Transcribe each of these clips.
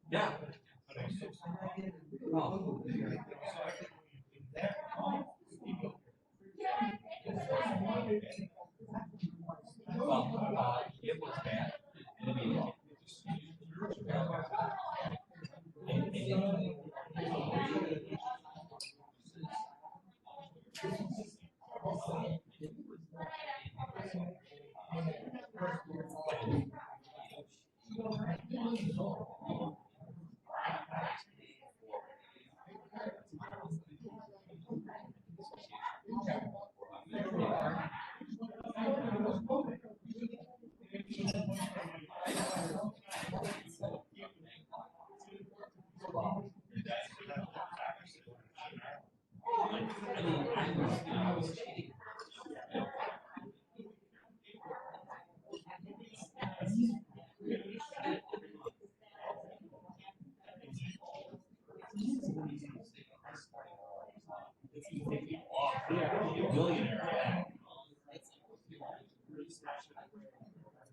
Yeah. It was bad.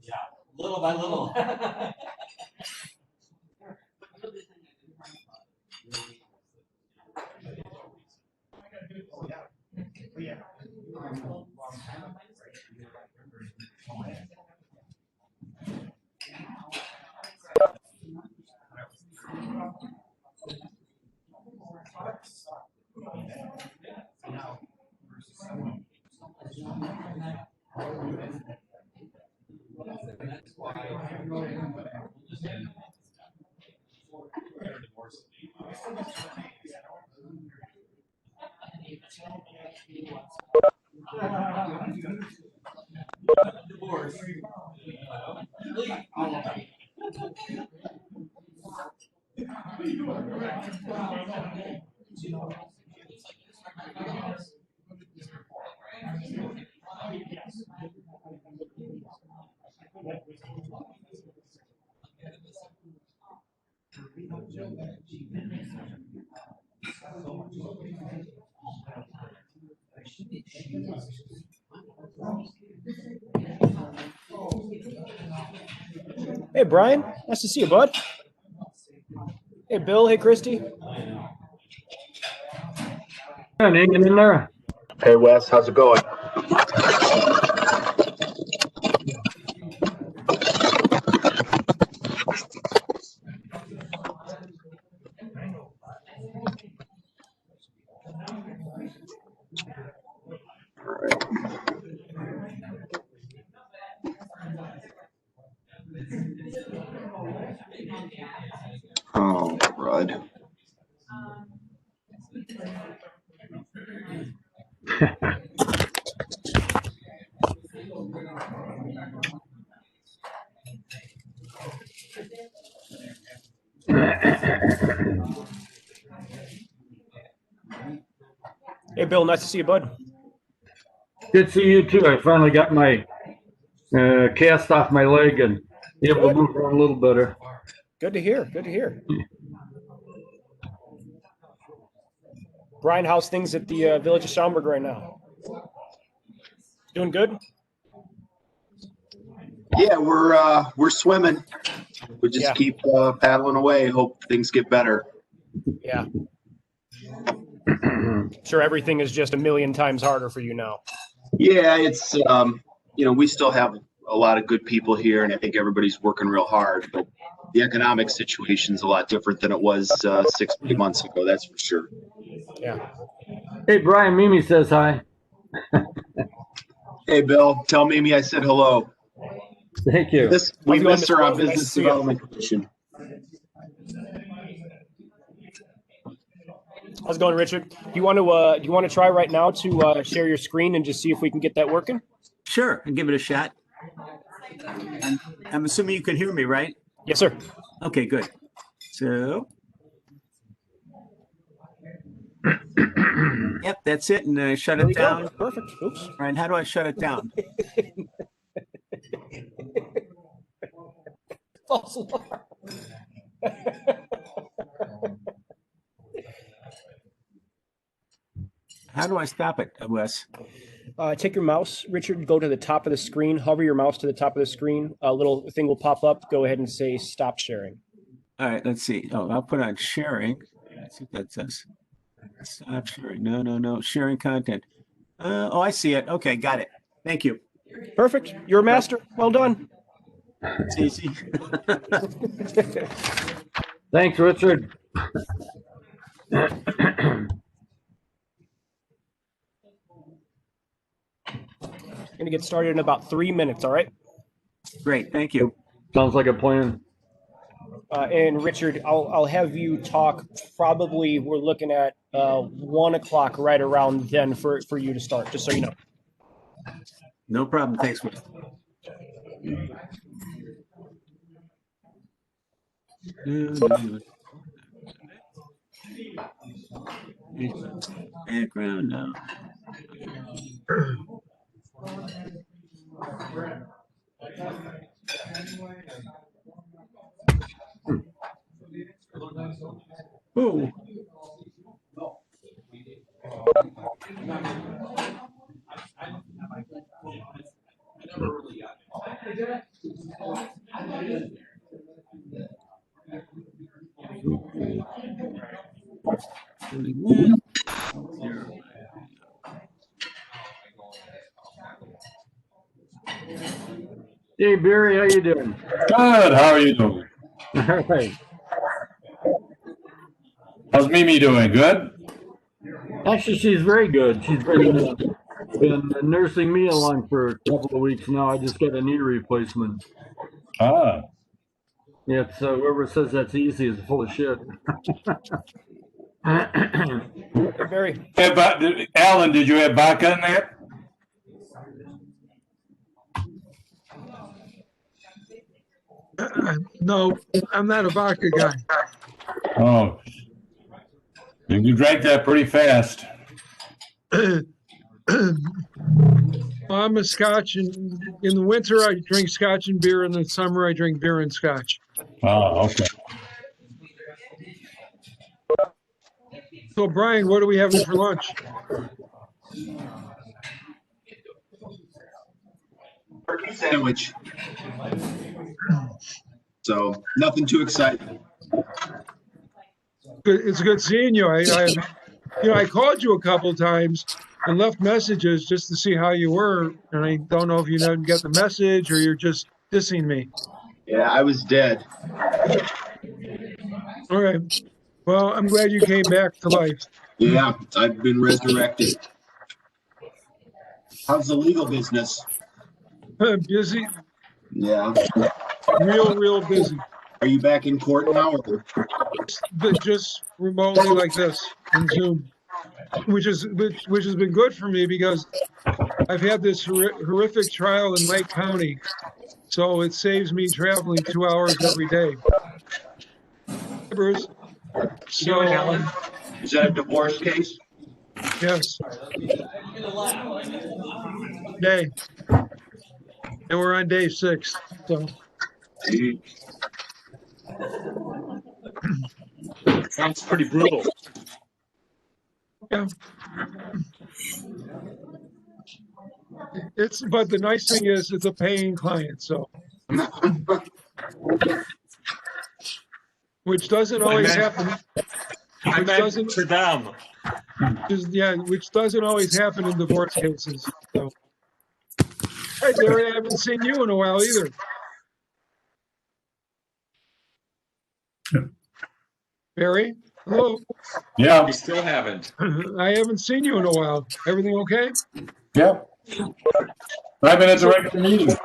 Yeah, little by little. Divorce. Hey, Brian. Nice to see you, bud. Hey, Bill. Hey, Christy. Hanging in there. Hey Wes, how's it going? Oh, crud. Hey, Bill. Nice to see you, bud. Good to see you too. I finally got my cast off my leg and able to move around a little better. Good to hear. Good to hear. Brian, how's things at the Village of Schaumburg right now? Doing good? Yeah, we're swimming. We just keep paddling away. Hope things get better. Yeah. Sure, everything is just a million times harder for you now. Yeah, it's we still have a lot of good people here, and I think everybody's working real hard. But the economic situation's a lot different than it was 6 months ago. That's for sure. Yeah. Hey, Brian, Mimi says hi. Hey, Bill, tell Mimi I said hello. Thank you. We miss her on Business Development Commission. How's it going, Richard? Do you want to try right now to share your screen and just see if we can get that working? Sure, I'll give it a shot. I'm assuming you can hear me, right? Yes, sir. Okay, good. So, yep, that's it, and shut There it we down. go. Perfect. Oops. All right, how do I shut it down? False alarm. How do I stop it, Wes? Take your mouse, Richard, go to the top of the screen, hover your mouse to the top of the screen. A little thing will pop up. Go ahead and say stop sharing. All right, let's see. Oh, I'll put on sharing. Let's see what that says. Stop sharing. No. Sharing content. Oh, I see it. Okay, got it. Thank you. Perfect. You're a master. Well done. It's easy. Thanks, Richard. Going to get started in about 3 minutes, all right? Great, thank you. Sounds like a plan. And Richard, I'll have you talk probably, we're looking at 1 o'clock right around then for you to start, just so you know. No problem. Thanks, Wes. Background now. Oh. Hey, Barry, how you doing? Good. How are you doing? All right. How's Mimi doing? Good. Actually, she's very good. She's been nursing me along for a couple of weeks now. I just got a knee replacement. Ah. Yeah, so whoever says that's easy is full of shit. Barry, Hey, but Alan, did you have Baca in there? No, I'm not a vodka guy. Oh. You drank that pretty fast. I'm a Scotch, and in the winter I drink Scotch and beer. In the summer I drink beer and Scotch. Oh, okay. So Brian, what are we having for lunch? Sandwich. So nothing too exciting. It's good seeing you. I called you a couple of times and left messages just to see how you were, and I don't know if you didn't get the message or you're just dissing me. Yeah, I was dead. All right. Well, I'm glad you came back to life. Yeah, I've been resurrected. How's the legal business? Busy, Yeah. real busy. Are you back in court now? Or? But just remotely like this on Zoom, which has been good for me because I've had this horrific trial in Lake County, so it saves me traveling 2 hours every day. Bruce. So, Is that a divorce case? yes. Day. And we're on day 6. So Sounds pretty brutal. yeah. But the nice thing is it's a paying client, so which doesn't always happen. I Which meant doesn't for them. which doesn't always happen in divorce cases. So. Hey, Barry, I haven't seen you in a while either. Barry, hello. Yeah. We still haven't. I haven't seen you in a while. Everything okay? Yep. 5 minutes of regular meeting.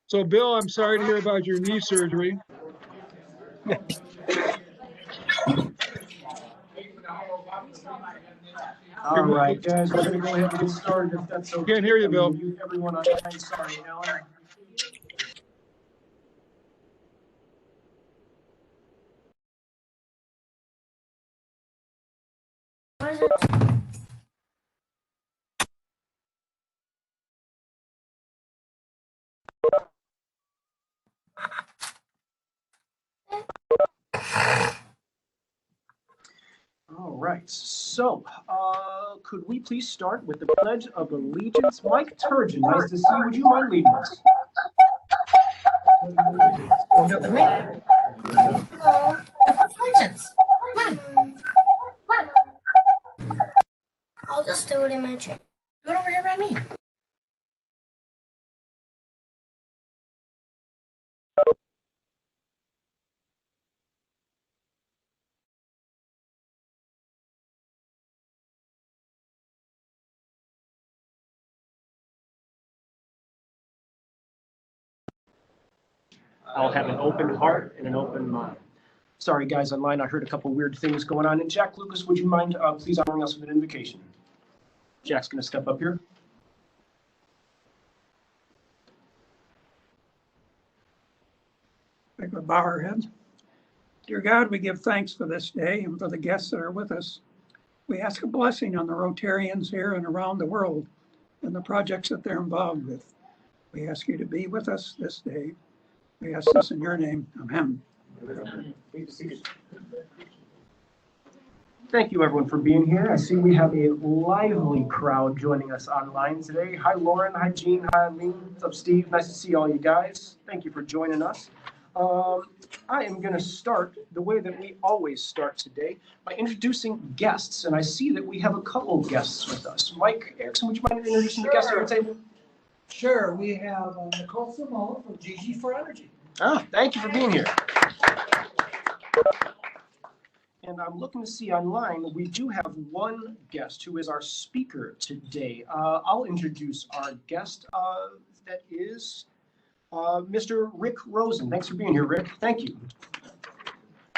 So, Bill, I'm sorry to hear about your knee surgery. All right, guys, we're gonna go ahead and get started if that's okay. Can't hear you, Bill. Mute everyone online. Sorry, Alan. All right, so could we please start with the Pledge of Allegiance? Mike Turgeon, nice to see you. Would you mind leading us? Allegiance. Come on. I'll just do it in my chair. Do it over here by me. I'll have an open heart and an open mind. Sorry, guys, online, I heard a couple weird things going on. And Jack Lucas, would you mind please honoring us with an invocation? Jack's going to step up here. I could bow our heads. Dear God, we give thanks for this day and for the guests that are with us. We ask a blessing on the Rotarians here and around the world and the projects that they're involved with. We ask you to be with us this day. We ask this in your name. Amen. Thank you, everyone, for being here. I see we have a lively crowd joining us online today. Hi, Lauren. Hi, Jean. Hi, Eileen. What's up, Steve? Nice to see all you guys. Thank you for joining us. I am going to start the way that we always start today by introducing guests, and I see that we have a couple guests with us. Mike Erickson, would you mind introducing the guests at the table? Sure, we have Nicole Simone from GG for Energy. Ah, thank you for being here. And I'm looking to see online, we do have one guest who is our speaker today. I'll introduce our guest. That is Mr. Rick Rosen. Thanks for being here, Rick. Thank you.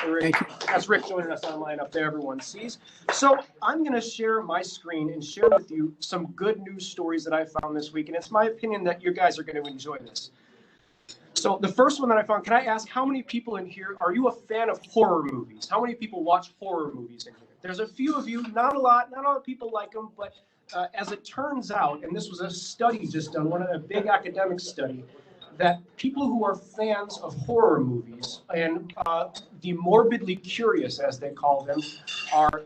Rick, that's Rick joining us online up there, everyone sees. So I'm going to share my screen and share with you some good news stories that I found this week. And it's my opinion that you guys are going to enjoy this. So the first one that I found, can I ask how many people in here, are you a fan of horror movies? How many people watch horror movies in here? There's a few of you, not a lot of people like them, but as it turns out, and this was a study just done, a big academic study, that people who are fans of horror movies and the morbidly curious, as they call them, are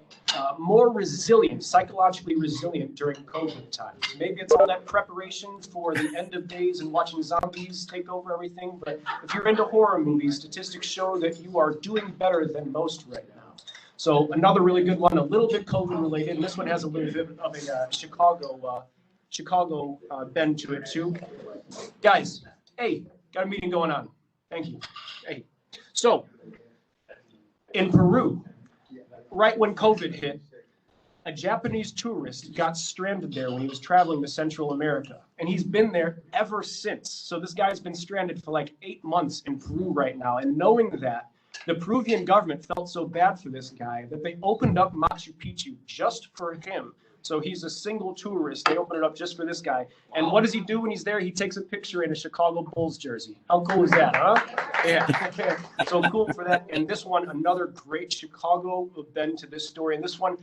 more resilient, psychologically resilient during COVID times. Maybe it's all that preparation for the end of days and watching zombies take over everything. But if you're into horror movies, statistics show that you are doing better than most right now. So another really good one, a little bit COVID related, and this one has a little bit of a Chicago bend to it too. Guys, hey, got a meeting going on. Thank you. Hey, so in Peru, right when COVID hit, a Japanese tourist got stranded there when he was traveling to Central America. And he's been there ever since. So this guy's been stranded for like 8 months in Peru right now. And knowing that, the Peruvian government felt so bad for this guy that they opened up Machu Picchu just for him. So he's a single tourist. They open it up just for this guy. And what does he do when he's there? He takes a picture in a Chicago Bulls jersey. How cool is that, huh? Yeah. So cool for that. And this one, another great Chicago bend to this story. And this one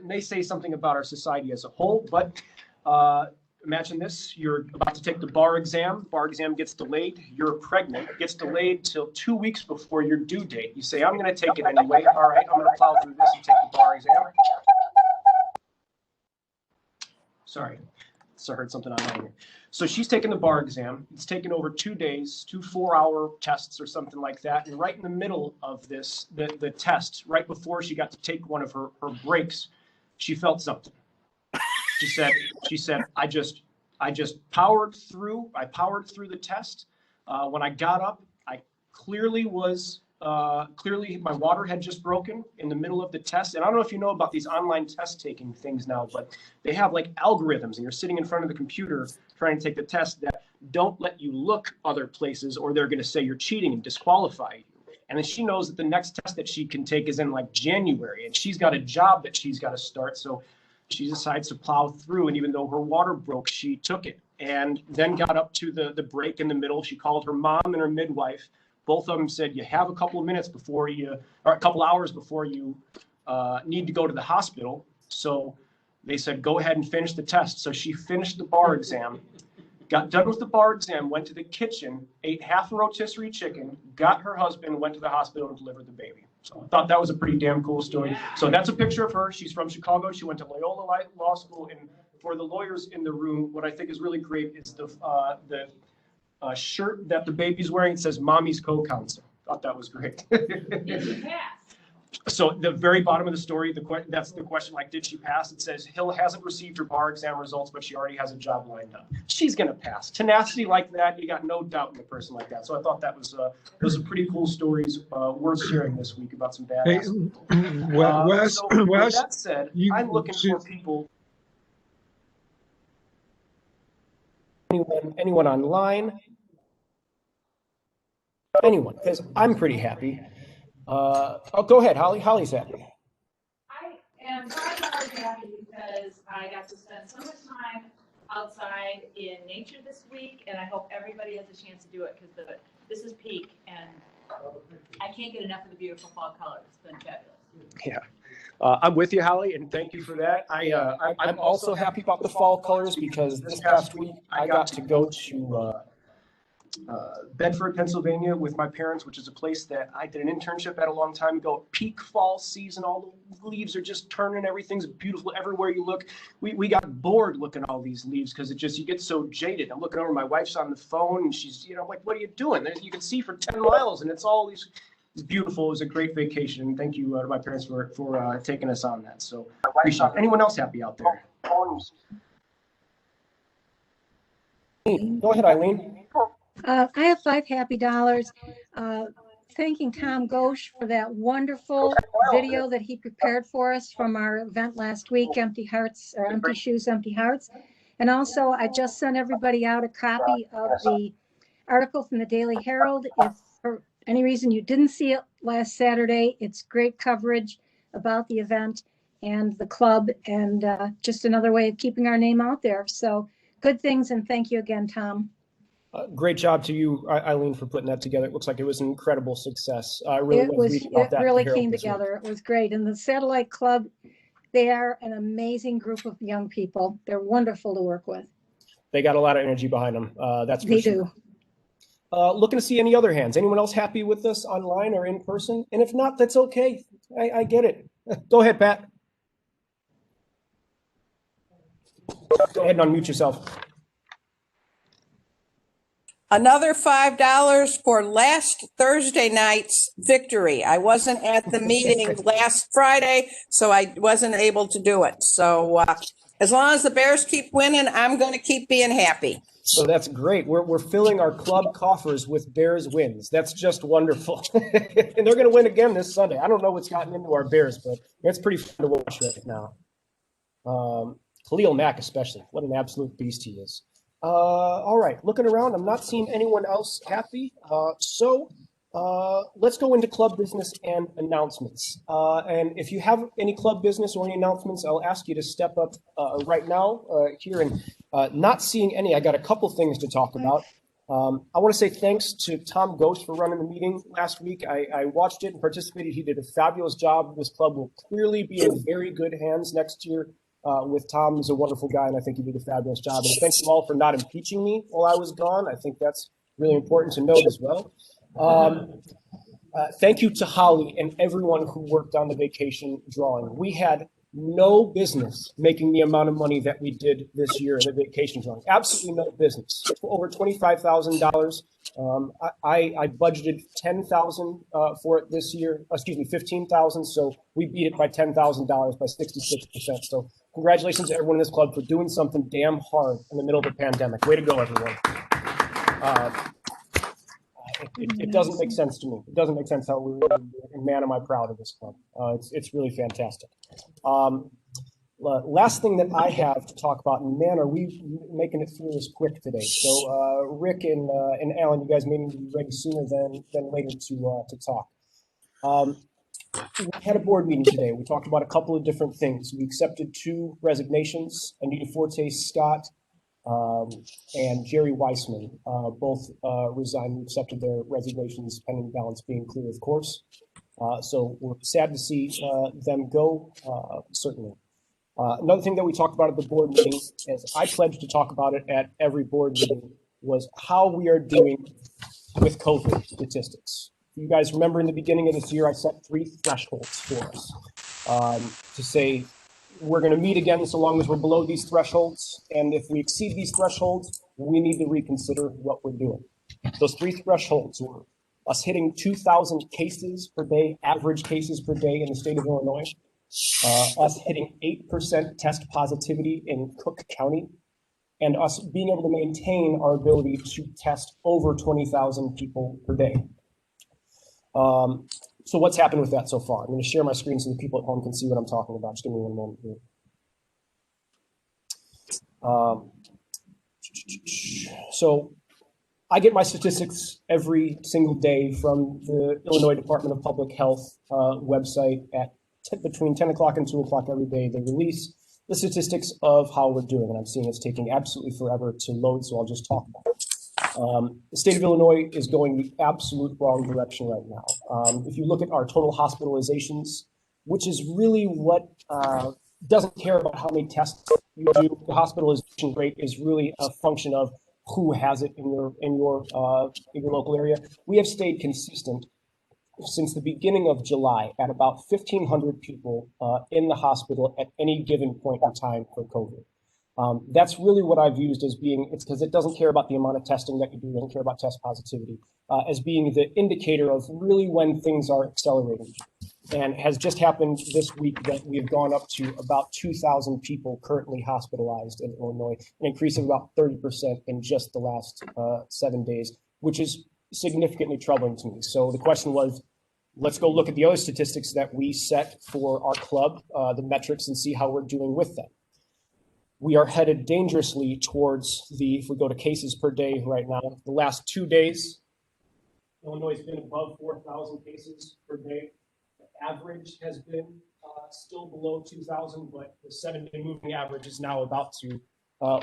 may say something about our society as a whole. But imagine this. You're about to take the bar exam. Bar exam gets delayed. You're pregnant. It gets delayed till 2 weeks before your due date. You say, I'm going to take it anyway. All right, I'm going to plow through this and take the bar exam. Sorry, I heard something online here. So she's taking the bar exam. It's taken over 2 days, 2 4-hour tests or something like that. And right in the middle of this, the test, right before she got to take one of her breaks, she felt something. She said, I just powered through. I powered through the test. When I got up, I clearly my water had just broken in the middle of the test. And I don't know if you know about these online test taking things now, but they have like algorithms and you're sitting in front of the computer trying to take the test that don't let you look other places or they're going to say you're cheating and disqualify you. And then she knows that the next test that she can take is in like January and she's got a job that she's got to start. So she decides to plow through, and even though her water broke, she took it, and then got up to the break in the middle. She called her mom and her midwife. Both of them said, you have a couple of minutes before you, or a couple hours before you need to go to the hospital. So they said, go ahead and finish the test. So she finished the bar exam, got done with the bar exam, went to the kitchen, ate half a rotisserie chicken, got her husband, went to the hospital and delivered the baby. So I thought that was a pretty damn cool story. So that's a picture of her. She's from Chicago. She went to Loyola Law School. And for the lawyers in the room, what I think is really great is the shirt that the baby's wearing. It says mommy's co-counsel. Thought that was great. So the very bottom of the story, that's the question, like, did she pass? It says Hill hasn't received her bar exam results, but she already has a job lined up. She's going to pass. Tenacity like that, you got no doubt in a person like that. So I thought that was those are pretty cool stories worth sharing this week about some Hey, badass. Wes, So with Wes, that said, I'm looking for people. Anyone online? Anyone? Because I'm pretty happy. Go ahead, Holly. Holly's happy. I am very happy because I got to spend so much time outside in nature this week, and I hope everybody has a chance to do it because this is peak, and I can't get enough of the beautiful fall colors. It's been fabulous. Yeah, I'm with you, Holly, and thank you for that. I'm also happy about the fall colors because this past week I got to go to Bedford, Pennsylvania with my parents, which is a place that I did an internship at a long time ago. Peak fall season, all the leaves are just turning, everything's beautiful everywhere you look. We got bored looking at all these leaves because you get so jaded. I'm looking over, my wife's on the phone and she's, I'm like, what are you doing? You can see for 10 miles and it's all these. It's beautiful. It was a great vacation. Thank you to my parents for taking us on that. So appreciate it. Anyone else happy out there? Go ahead, Eileen. I have $5 happy. Thanking Tom Ghosh for that wonderful video that he prepared for us from our event last week, Empty Hearts, or Empty Shoes, Empty Hearts. And also, I just sent everybody out a copy of the article from the Daily Herald. If for any reason you didn't see it last Saturday, it's great coverage about the event and the club, and just another way of keeping our name out there. So good things, and thank you again, Tom. Great job to you, Eileen, for putting that together. It looks like it was an incredible success. I really It really came together. It was great. And the Satellite Club, they are an amazing group of young people. They're wonderful to work with. They got a lot of energy behind them. That's for They sure. do. Looking to see any other hands. Anyone else happy with us online or in person? And if not, that's okay. I get it. Go ahead, Pat. Go ahead and unmute yourself. Another $5 for last Thursday night's victory. I wasn't at the meeting last Friday, so I wasn't able to do it. So as long as the Bears keep winning, I'm going to keep being happy. So that's great. We're filling our club coffers with Bears wins. That's just wonderful. And they're going to win again this Sunday. I don't know what's gotten into our Bears, but it's pretty fun to watch right now. Khalil Mack especially. What an absolute beast he is. All right, looking around, I'm not seeing anyone else happy. So let's go into club business and announcements. And if you have any club business or any announcements, I'll ask you to step up right now here. And not seeing any, I got a couple things to talk about. I want to say thanks to Tom Ghosh for running the meeting last week. I watched it and participated. He did a fabulous job. This club will clearly be in very good hands next year. With Tom. He's a wonderful guy, and I think he did a fabulous job. And thanks you all for not impeaching me while I was gone. I think that's really important to note as well. Thank you to Holly and everyone who worked on the vacation drawing. We had no business making the amount of money that we did this year in the vacation drawing. Absolutely no business. Over $25,000. I budgeted $10,000 for it this year. Excuse me, $15,000. So we beat it by $10,000 by 66%. So congratulations to everyone in this club for doing something damn hard in the middle of a pandemic. Way to go, everyone. It doesn't make sense to me. It doesn't make sense how we really, and man, am I proud of this club. It's really fantastic. Last thing that I have to talk about, and man, are we making it through this quick today. So Rick and Alan, you guys may need to be ready sooner than later to talk. We had a board meeting today. We talked about a couple of different things. We accepted 2 resignations, Anita Forte Scott and Jerry Weissman. Both resigned. We accepted their resignations, pending balance being clear, of course. So we're sad to see them go, certainly. Another thing that we talked about at the board meeting, as I pledged to talk about it at every board meeting, was how we are doing with COVID statistics. You guys remember in the beginning of this year, I set 3 thresholds for us to say we're going to meet again so long as we're below these thresholds. And if we exceed these thresholds, we need to reconsider what we're doing. Those 3 thresholds were us hitting 2,000 cases per day, average cases per day in the state of Illinois, us hitting 8% test positivity in Cook County, and us being able to maintain our ability to test over 20,000 people per day. So what's happened with that so far? I'm going to share my screen so the people at home can see what I'm talking about. Just give me one moment here. So I get my statistics every single day from the Illinois Department of Public Health website at between 10 o'clock and 2 o'clock every day. They release the statistics of how we're doing, and I'm seeing it's taking absolutely forever to load, so I'll just talk about it. The state of Illinois is going the absolute wrong direction right now. If you look at our total hospitalizations, which is really what doesn't care about how many tests you do, the hospitalization rate is really a function of who has it in your local area. We have stayed consistent since the beginning of July at about 1,500 people in the hospital at any given point in time for COVID. That's really what I've used as being, it's because it doesn't care about the amount of testing that you do, it doesn't care about test positivity, as being the indicator of really when things are accelerating. And it has just happened this week that we have gone up to about 2,000 people currently hospitalized in Illinois, an increase of about 30% in just the last 7 days, which is significantly troubling to me. So the question was, let's go look at the other statistics that we set for our club, the metrics, and see how we're doing with them. We are headed dangerously towards if we go to cases per day right now, the last 2 days, Illinois has been above 4,000 cases per day. The average has been still below 2,000, but the 7-day moving average is now about to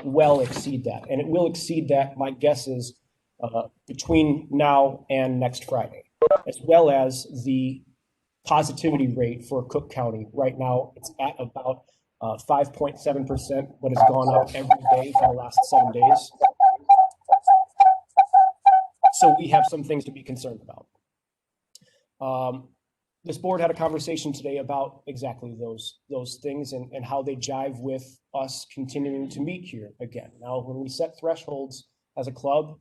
well exceed that. And it will exceed that, my guess is, between now and next Friday, as well as the positivity rate for Cook County. Right now, it's at about 5.7%, but it's gone up every day for the last 7 days. So we have some things to be concerned about. This board had a conversation today about exactly those things and how they jive with us continuing to meet here again. Now, when we set thresholds as a club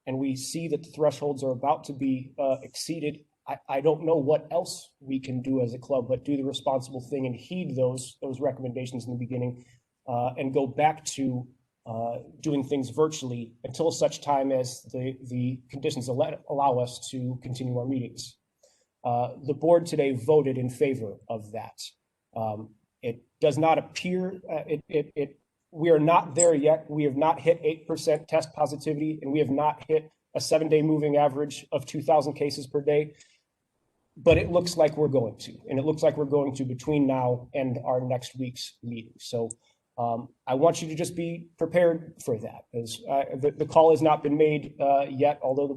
and we see that the thresholds are about to be exceeded, I don't know what else we can do as a club, but do the responsible thing and heed those recommendations in the beginning and go back to doing things virtually until such time as the conditions allow us to continue our meetings. The board today voted in favor of that. It does not appear, we are not there yet. We have not hit 8% test positivity, and we have not hit a 7-day moving average of 2,000 cases per day. But it looks like we're going to, and it looks like we're going to between now and our next week's meeting. So I want you to just be prepared for that. As the call has not been made yet, although the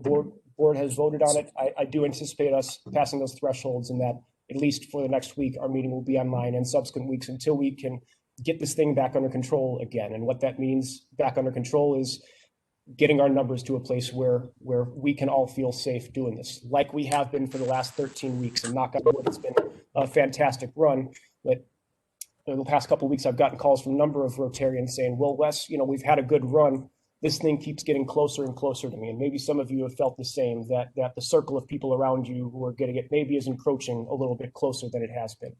board has voted on it. I do anticipate us passing those thresholds, and that at least for the next week, our meeting will be online, and subsequent weeks until we can get this thing back under control again. And what that means back under control is getting our numbers to a place where we can all feel safe doing this, like we have been for the last 13 weeks. And knock on wood, it's been a fantastic run. But in the past couple of weeks, I've gotten calls from a number of Rotarians saying, well, Wes, we've had a good run. This thing keeps getting closer and closer to me. And maybe some of you have felt the same, that the circle of people around you who are getting it maybe is encroaching a little bit closer than it has been.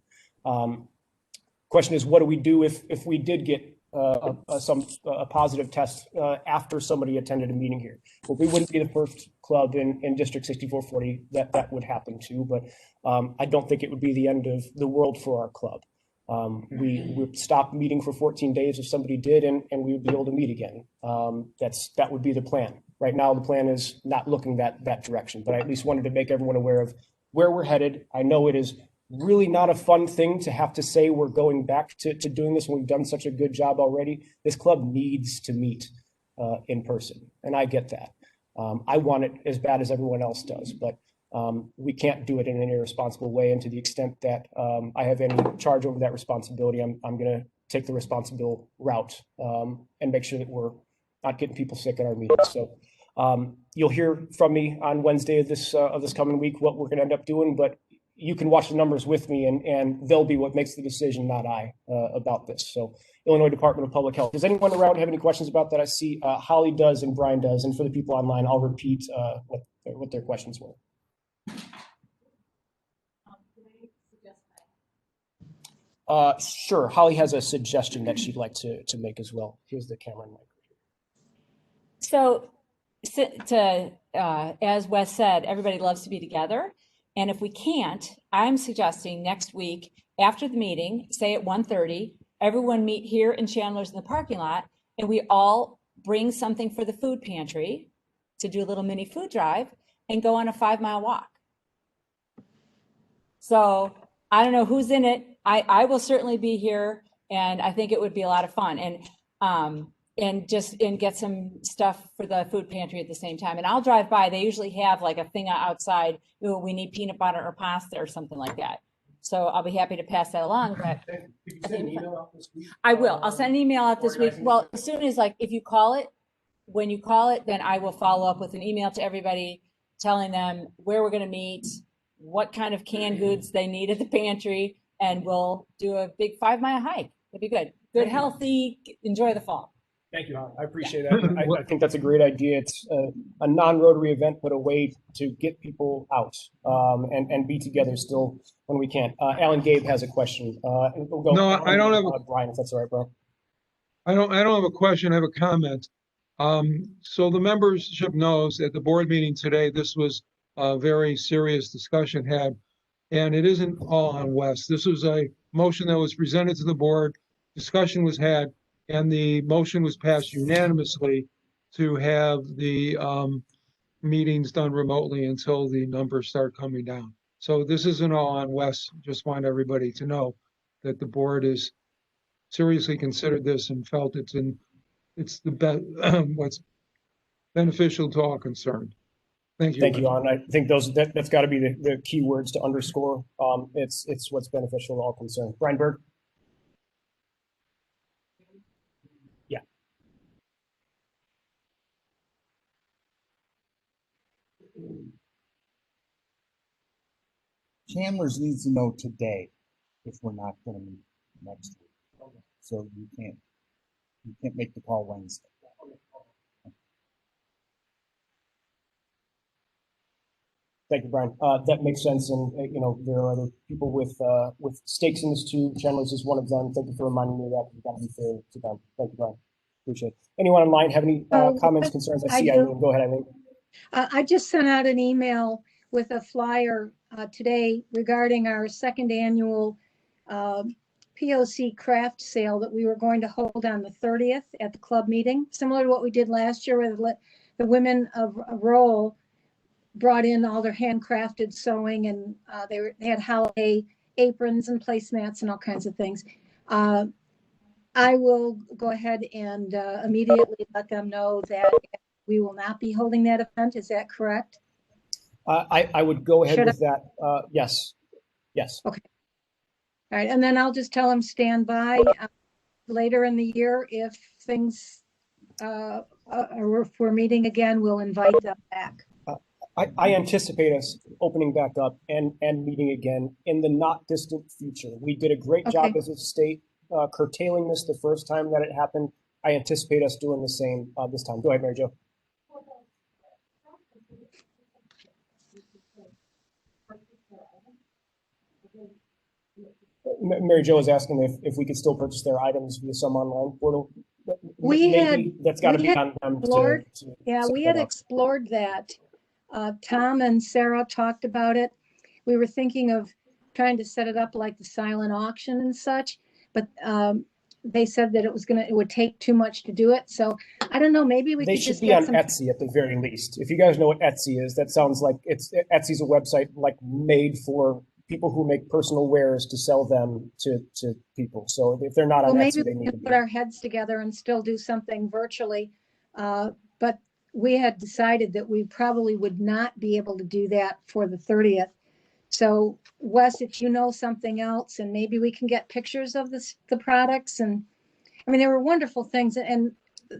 Question is, what do we do if we did get a positive test after somebody attended a meeting here? Well, we wouldn't be the first club in District 6440 that would happen to, but I don't think it would be the end of the world for our club. We would stop meeting for 14 days if somebody did, and we would be able to meet again. That would be the plan. Right now, the plan is not looking that direction, but I at least wanted to make everyone aware of where we're headed. I know it is really not a fun thing to have to say we're going back to doing this when we've done such a good job already. This club needs to meet in person, and I get that. I want it as bad as everyone else does, but we can't do it in an irresponsible way. And to the extent that I have any charge over that responsibility, I'm going to take the responsible route and make sure that we're not getting people sick at our meetings. So you'll hear from me on Wednesday of this coming week what we're going to end up doing, but you can watch the numbers with me, and they'll be what makes the decision, not I, about this. So Illinois Department of Public Health. Does anyone around have any questions about that? I see Holly does and Brian does. And for the people online, I'll repeat what their questions were. Sure. Holly has a suggestion that she'd like to make as well. Here's the camera and mic. So as Wes said, everybody loves to be together. And if we can't, I'm suggesting next week after the meeting, say at 1:30, everyone meet here in Chandler's in the parking lot, and we all bring something for the food pantry to do a little mini food drive and go on a 5-mile walk. So I don't know who's in it. I will certainly be here, and I think it would be a lot of fun. And get some stuff for the food pantry at the same time. And I'll drive by. They usually have like a thing outside. Ooh, we need peanut butter or pasta or something like that. So I'll be happy to pass that along. But I will. I'll send an email out this week. Well, as soon as when you call it, then I will follow up with an email to everybody telling them where we're going to meet, what kind of canned goods they need at the pantry, and we'll do a big 5-mile hike. It'd be good. Good, healthy, enjoy the fall. Thank you, Hon. I appreciate that. I think that's a great idea. It's a non-Rotary event, but a way to get people out and be together still when we can. Alan Gabe has a question. No, I don't have Brian, if that's all right, bro. I don't have a question. I have a comment. So the membership knows at the board meeting today, this was a very serious discussion had, and it isn't all on Wes. This was a motion that was presented to the board. Discussion was had, and the motion was passed unanimously to have the meetings done remotely until the numbers start coming down. So this isn't all on Wes. Just want everybody to know that the board has seriously considered this and felt it's the best, what's beneficial to all concerned. Thank you. Thank you, Hon. I think that's got to be the key words to underscore. It's what's beneficial to all concerned. Brian Berg. Chandler's needs to know today if we're not going to meet next week. So you can't make the call Wednesday. Thank you, Brian. That makes sense, and there are other people with stakes in this too. Chandler's is one of them. Thank you for reminding me of that. We've got to be fair to them. Thank you, Brian. Appreciate it. Anyone online have any comments, concerns? I see Eileen. Go ahead, Eileen. I just sent out an email with a flyer today regarding our second annual POC craft sale that we were going to hold on the 30th at the club meeting, similar to what we did last year, where the women of Roll brought in all their handcrafted sewing, and they had holiday aprons and placemats and all kinds of things. I will go ahead and immediately let them know that we will not be holding that event. Is that correct? I would go ahead with that. Yes. Okay. All right, and then I'll just tell them stand by later in the year. If things, if we're meeting again, we'll invite them back. I anticipate us opening back up and meeting again in the not distant future. We did a great job as a state curtailing this the first time that it happened. I anticipate us doing the same this time. Go ahead, Mary Jo. Mary Jo is asking if we could still purchase their items via some online portal. That's got to be on them. We had explored that. Tom and Sarah talked about it. We were thinking of trying to set it up like the silent auction and such, but they said that it would take too much to do it. So I don't know, maybe we could just get some. They should be on Etsy at the very least. If you guys know what Etsy is, that sounds like Etsy's a website like made for people who make personal wares to sell them to people. So if they're not Well, on maybe Etsy, they we need to can be. put our heads together and still do something virtually. But we had decided that we probably would not be able to do that for the 30th. So Wes, if you know something else, and maybe we can get pictures of the products. And I mean, they were wonderful things. And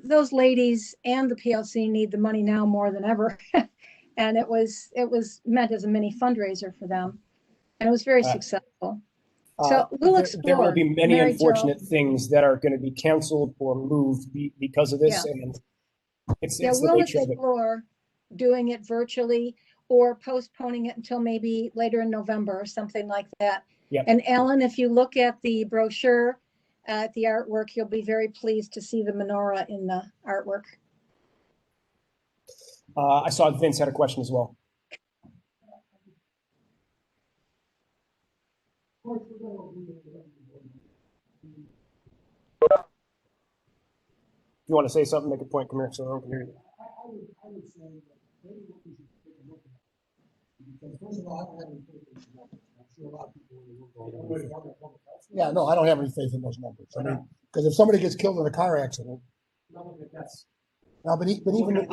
those ladies and the PLC need the money now more than ever. And it was meant as a mini fundraiser for them. And it was very successful. So we'll explore. There will be many Mary Jo. unfortunate things that are going to be canceled or moved because of this. Yeah. And it's Yeah, the we'll nature of it. explore doing it virtually or postponing it until maybe later in November or something like that. Yep. And Ellen, if you look at the brochure, at the artwork, you'll be very pleased to see the menorah in the artwork. I saw Vince had a question as well. You want to say something, make a point, come here so I can hear you. I would say that maybe what we should take a look at. Because first of all, I don't have any faith in these numbers. I'm sure a lot of people will go. Yeah, no, I don't have any faith in those numbers. I mean, because if somebody gets killed in a car accident, no, but even the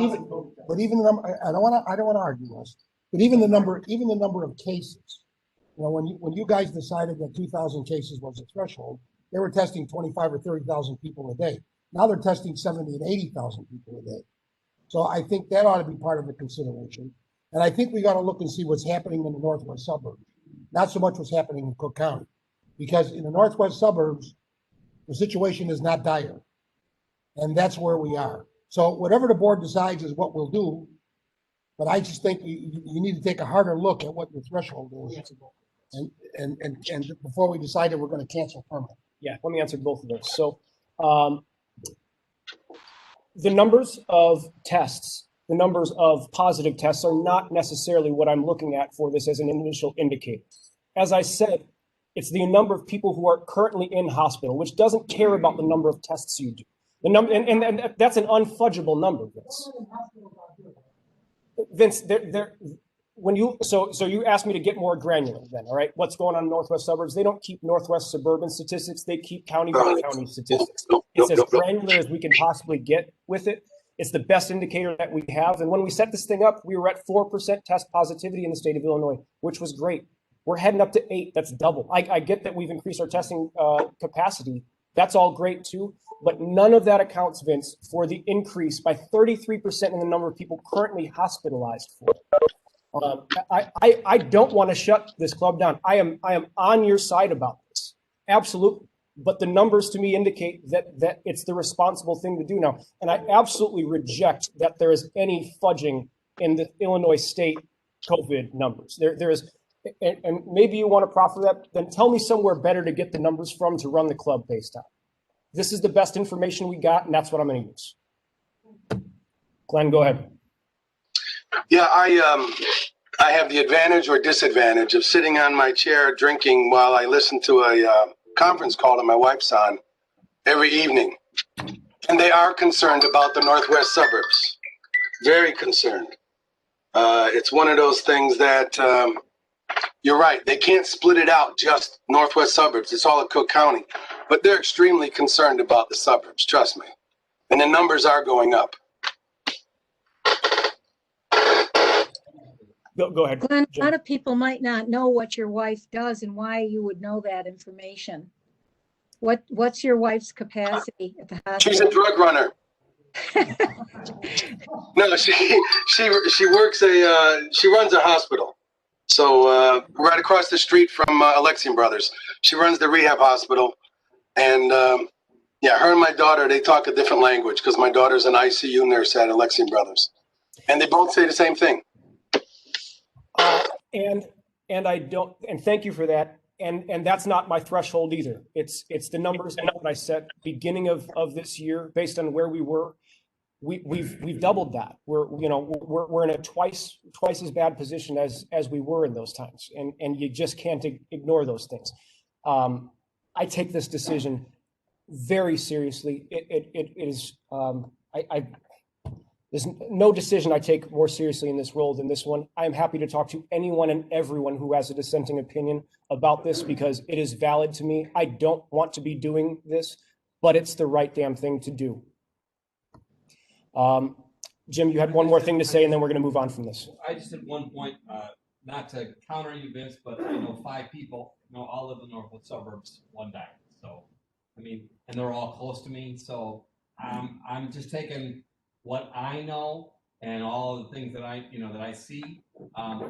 number, I don't want to argue this, but even the number of cases. You know, when you guys decided that 2,000 cases was the threshold, they were testing 25 or 30,000 people a day. Now they're testing 70 and 80,000 people a day. So I think that ought to be part of the consideration. And I think we got to look and see what's happening in the northwest suburbs, not so much what's happening in Cook County, because in the northwest suburbs, the situation is not dire, and that's where we are. So whatever the board decides is what we'll do. But I just think you need to take a harder look at what your threshold is, and before we decide that we're going to cancel permanent. Yeah, let me answer both of those. So the numbers of tests, the numbers of positive tests are not necessarily what I'm looking at for this as an initial indicator. As I said, it's the number of people who are currently in hospital, which doesn't care about the number of tests you do. The number, and that's an unfudgeable number, Vince, when you you asked me to get more granular then, all right? What's going on in northwest suburbs? They don't keep northwest suburban statistics. They keep county by county statistics. It's as granular as we can possibly get with it. It's the best indicator that we have. And when we set this thing up, we were at 4% test positivity in the state of Illinois, which was great. We're heading up to 8. That's double. I get that we've increased our testing capacity. That's all great too. But none of that accounts, Vince, for the increase by 33% in the number of people currently hospitalized for it. I don't want to shut this club down. I am on your side about this. Absolutely. But the numbers to me indicate that it's the responsible thing to do now. And I absolutely reject that there is any fudging in the Illinois state COVID numbers. There is, and maybe you want to proffer that, then tell me somewhere better to get the numbers from to run the club based on. This is the best information we got, and that's what I'm going to use. Glenn, go ahead. Yeah, I have the advantage or disadvantage of sitting on my chair drinking while I listen to a conference call that my wife's on every evening. And they are concerned about the northwest suburbs. Very concerned. It's one of those things that you're right. They can't split it out just northwest suburbs. It's all of Cook County. But they're extremely concerned about the suburbs, trust me. And the numbers are going up. Go ahead. Glenn, a lot of people might not know what your wife does and why you would know that information. What's your wife's capacity at the hospital? She's a drug runner. No, she works she runs a hospital. So right across the street from Alexian Brothers. She runs the rehab hospital. And yeah, her and my daughter, they talk a different language because my daughter's an ICU nurse at Alexian Brothers. And they both say the same thing. And I don't, and thank you for that. And that's not my threshold either. It's the numbers that I set beginning of this year based on where we were. We've doubled that. We're in a twice as bad position as we were in those times. And you just can't ignore those things. I take this decision very seriously. It is There's no decision I take more seriously in this role than this one. I am happy to talk to anyone and everyone who has a dissenting opinion about this because it is valid to me. I don't want to be doing this, but it's the right damn thing to do. Jim, you had one more thing to say, and then we're going to move on from this. I just had one point, not to counter you, Vince, but I know 5 people, all live in the Northwood suburbs, one died. So, I mean, and they're all close to me. So I'm just taking what I know and all of the things that I see.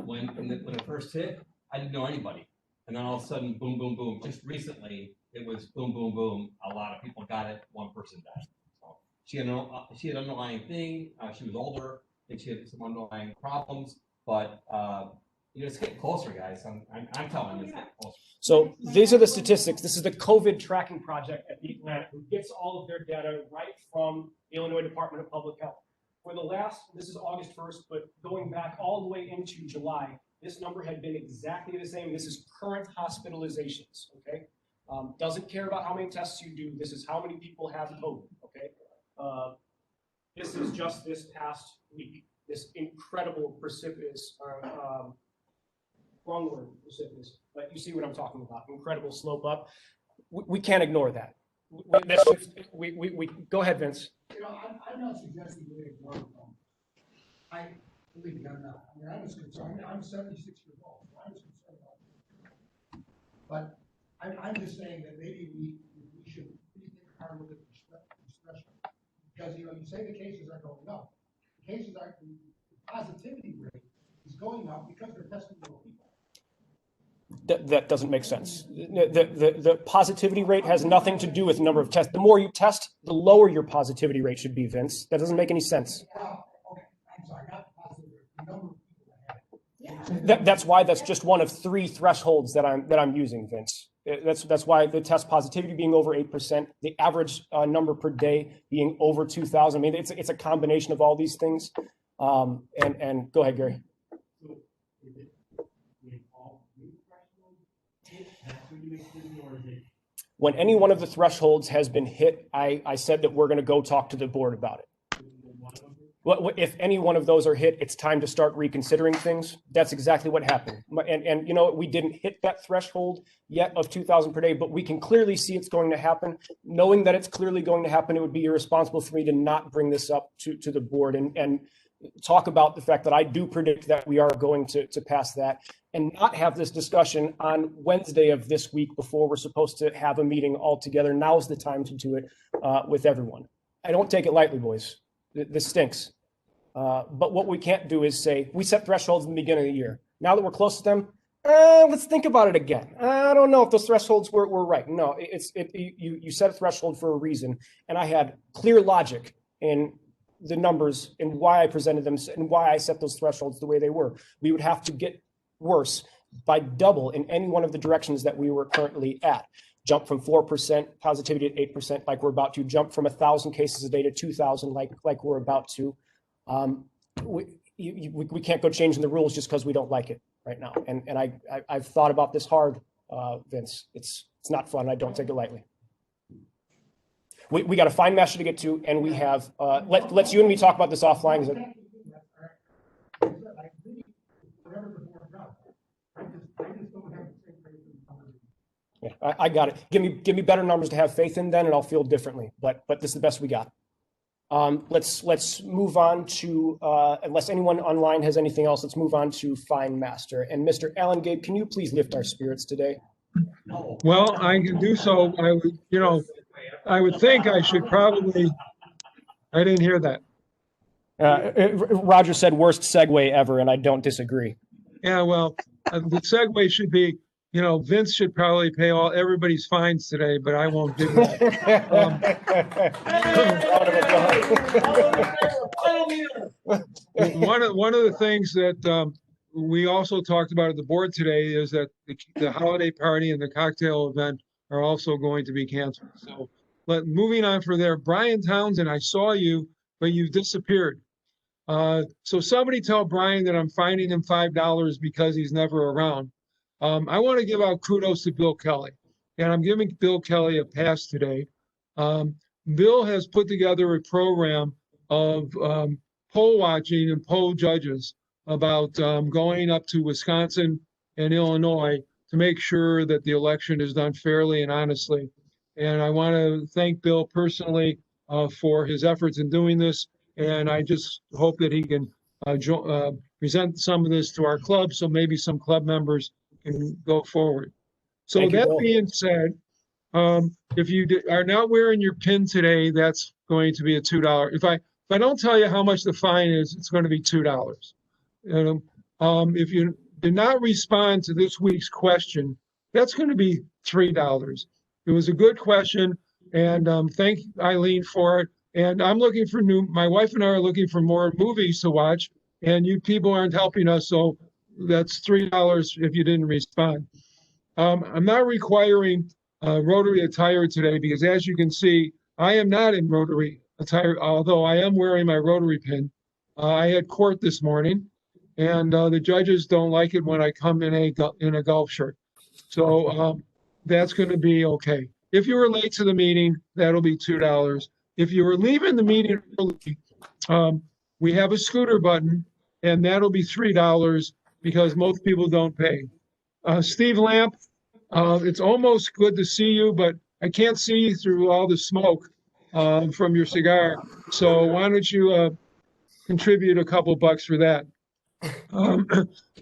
When it first hit, I didn't know anybody, and then all of a sudden, boom, boom, boom. Just recently, it was boom, boom, boom. A lot of people got it. One person died. So she had an underlying thing. She was older, and she had some underlying problems. But it's getting closer, guys. I'm telling you, it's getting closer. So these are the statistics. This is the COVID tracking project at the Atlantic, who gets all of their data right from the Illinois Department of Public Health. For the last, this is August 1st, but going back all the way into July, this number had been exactly the same. This is current hospitalizations, okay? Doesn't care about how many tests you do. This is how many people have COVID, okay? This is just this past week, this incredible precipitous, wrong word, precipitous, but you see what I'm talking about, incredible slope up. We can't ignore that. We go ahead, Vince. I'm not suggesting we ignore the problem. Believe me, I'm not. I mean, I was concerned. I'm 76 years old, so I was concerned about it. But I'm just saying that maybe we should rethink hard look at the discretion. Because, you say the cases are going up. The positivity rate is going up because they're testing more people. That doesn't make sense. The positivity rate has nothing to do with the number of tests. The more you test, the lower your positivity rate should be, Vince. That doesn't make any sense. Okay, I'm sorry, not positive. The number of people that have it. That's why that's just one of 3 thresholds that I'm using, Vince. That's why the test positivity being over 8%, the average number per day being over 2,000. I mean, it's a combination of all these things. And go ahead, Gary. When any one of the thresholds has been hit, I said that we're going to go talk to the board about it. If any one of those are hit, it's time to start reconsidering things. That's exactly what happened. And we didn't hit that threshold yet of 2,000 per day, but we can clearly see it's going to happen. Knowing that it's clearly going to happen, it would be irresponsible for me to not bring this up to the board and talk about the fact that I do predict that we are going to pass that and not have this discussion on Wednesday of this week before we're supposed to have a meeting all together. Now's the time to do it with everyone. I don't take it lightly, boys. This stinks. But what we can't do is say, we set thresholds in the beginning of the year. Now that we're close to them, let's think about it again. I don't know if those thresholds were right. No, you set a threshold for a reason. And I had clear logic in the numbers and why I presented them and why I set those thresholds the way they were. We would have to get worse by double in any one of the directions that we were currently at. Jump from 4% positivity to 8% like we're about to, jump from 1,000 cases a day to 2,000 like we're about to. We can't go changing the rules just because we don't like it right now. And I've thought about this hard, Vince. It's not fun. I don't take it lightly. We got a fine master to get to, and we have, let's you and me talk about this offline. Yeah, I got it. Give me better numbers to have faith in then, and I'll feel differently. But this is the best we got. Let's move on to, unless anyone online has anything else, let's move on to Fine Master. And Mr. Alan Gabe, can you please lift our spirits today? Well, I can do so. I would think I should probably, I didn't hear that. Roger said worst segue ever, and I don't disagree. Yeah, well, the segue should be, Vince should probably pay everybody's fines today, but I won't do that. One of the things that we also talked about at the board today is that the holiday party and the cocktail event are also going to be canceled. So, moving on from there, Brian Townsend, I saw you, but you've disappeared. So somebody tell Brian that I'm fining him $5 because he's never around. I want to give out kudos to Bill Kelly, and I'm giving Bill Kelly a pass today. Bill has put together a program of poll watching and poll judges about going up to Wisconsin and Illinois to make sure that the election is done fairly and honestly. And I want to thank Bill personally for his efforts in doing this. And I just hope that he can present some of this to our club, so maybe some club members can go forward. So Thank you, that Bill. being said, if you are not wearing your pin today, that's going to be a $2. If I don't tell you how much the fine is, it's going to be $2. If you did not respond to this week's question, that's going to be $3. It was a good question, and thank Eileen for it. And I'm looking for my wife and I are looking for more movies to watch, and you people aren't helping us, so that's $3 if you didn't respond. I'm not requiring Rotary attire today because, as you can see, I am not in Rotary attire, although I am wearing my Rotary pin. I had court this morning, and the judges don't like it when I come in a golf shirt. So that's going to be okay. If you were late to the meeting, that'll be $2. If you were leaving the meeting early, we have a scooter button, and that'll be $3 because most people don't pay. Steve Lamp, it's almost good to see you, but I can't see you through all the smoke from your cigar. So why don't you contribute a couple bucks for that?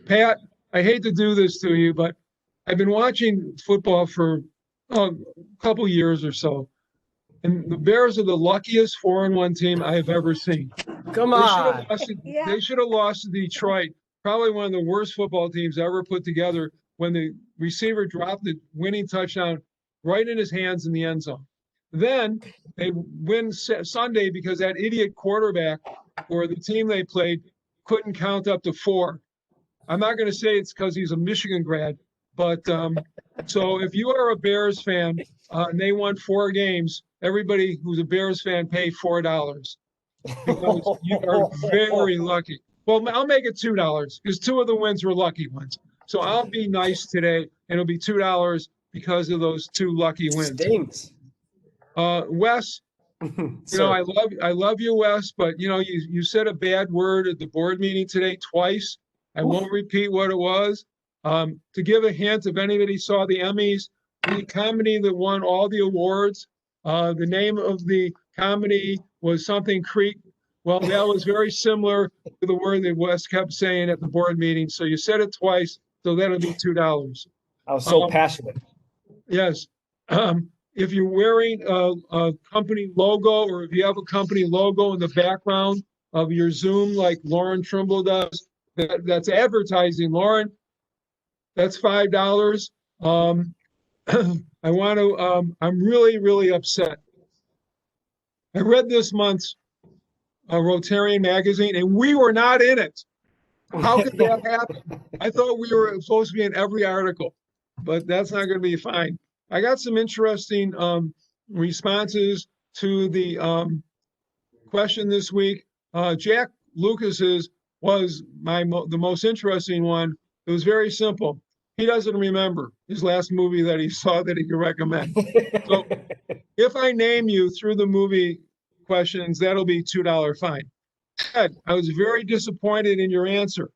Pat, I hate to do this to you, but I've been watching football for a couple years or so. And the Bears are the luckiest 4-1 team I have ever seen. Come on. They should have lost to Detroit, probably one of the worst football teams ever put together, when the receiver dropped the winning touchdown right in his hands in the end zone. Then they win Sunday because that idiot quarterback or the team they played couldn't count up to 4. I'm not going to say it's because he's a Michigan grad, but so if you are a Bears fan and they won 4 games, everybody who's a Bears fan pay $4 because you are very lucky. Well, I'll make it $2 because 2 of the wins were lucky ones. So I'll be nice today, and it'll be $2 because of those 2 lucky wins. Stinks. Wes, you know, I love you, Wes, but you know, you said a bad word at the board meeting today twice. I won't repeat what it was. To give a hint, if anybody saw the Emmys, the comedy that won all the awards, the name of the comedy was something Creek. Well, that was very similar to the word that Wes kept saying at the board meeting. So you said it twice, so that'll be $2. I was so passionate. Yes. If you're wearing a company logo, or if you have a company logo in the background of your Zoom like Lauren Trimble does, that's advertising, Lauren. That's $5. I want to, I'm really, really upset. I read this month's Rotarian magazine, and we were not in it. How could that happen? I thought we were supposed to be in every article, but that's not going to be fine. I got some interesting responses to the question this week. Jack Lucas's was the most interesting one. It was very simple. He doesn't remember his last movie that he saw that he could recommend. So if I name you through the movie questions, that'll be $2 fine. Ed, I was very disappointed in your answer.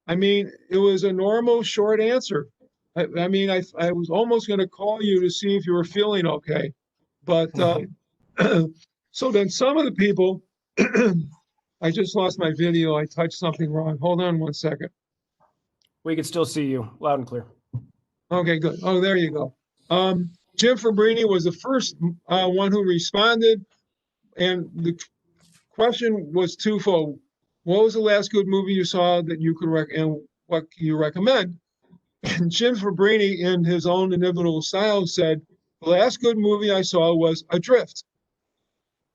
I mean, it was a normal short answer. I mean, I was almost going to call you to see if you were feeling okay. But so then some of the people, I just lost my video. I touched something wrong. Hold on one second. We can still see you loud and clear. Okay, good. Oh, there you go. Jim Fabrini was the first one who responded. And the question was twofold. What was the last good movie you saw that you could and what can you recommend? And Jim Fabrini, in his own inimitable style, said, the last good movie I saw was Adrift.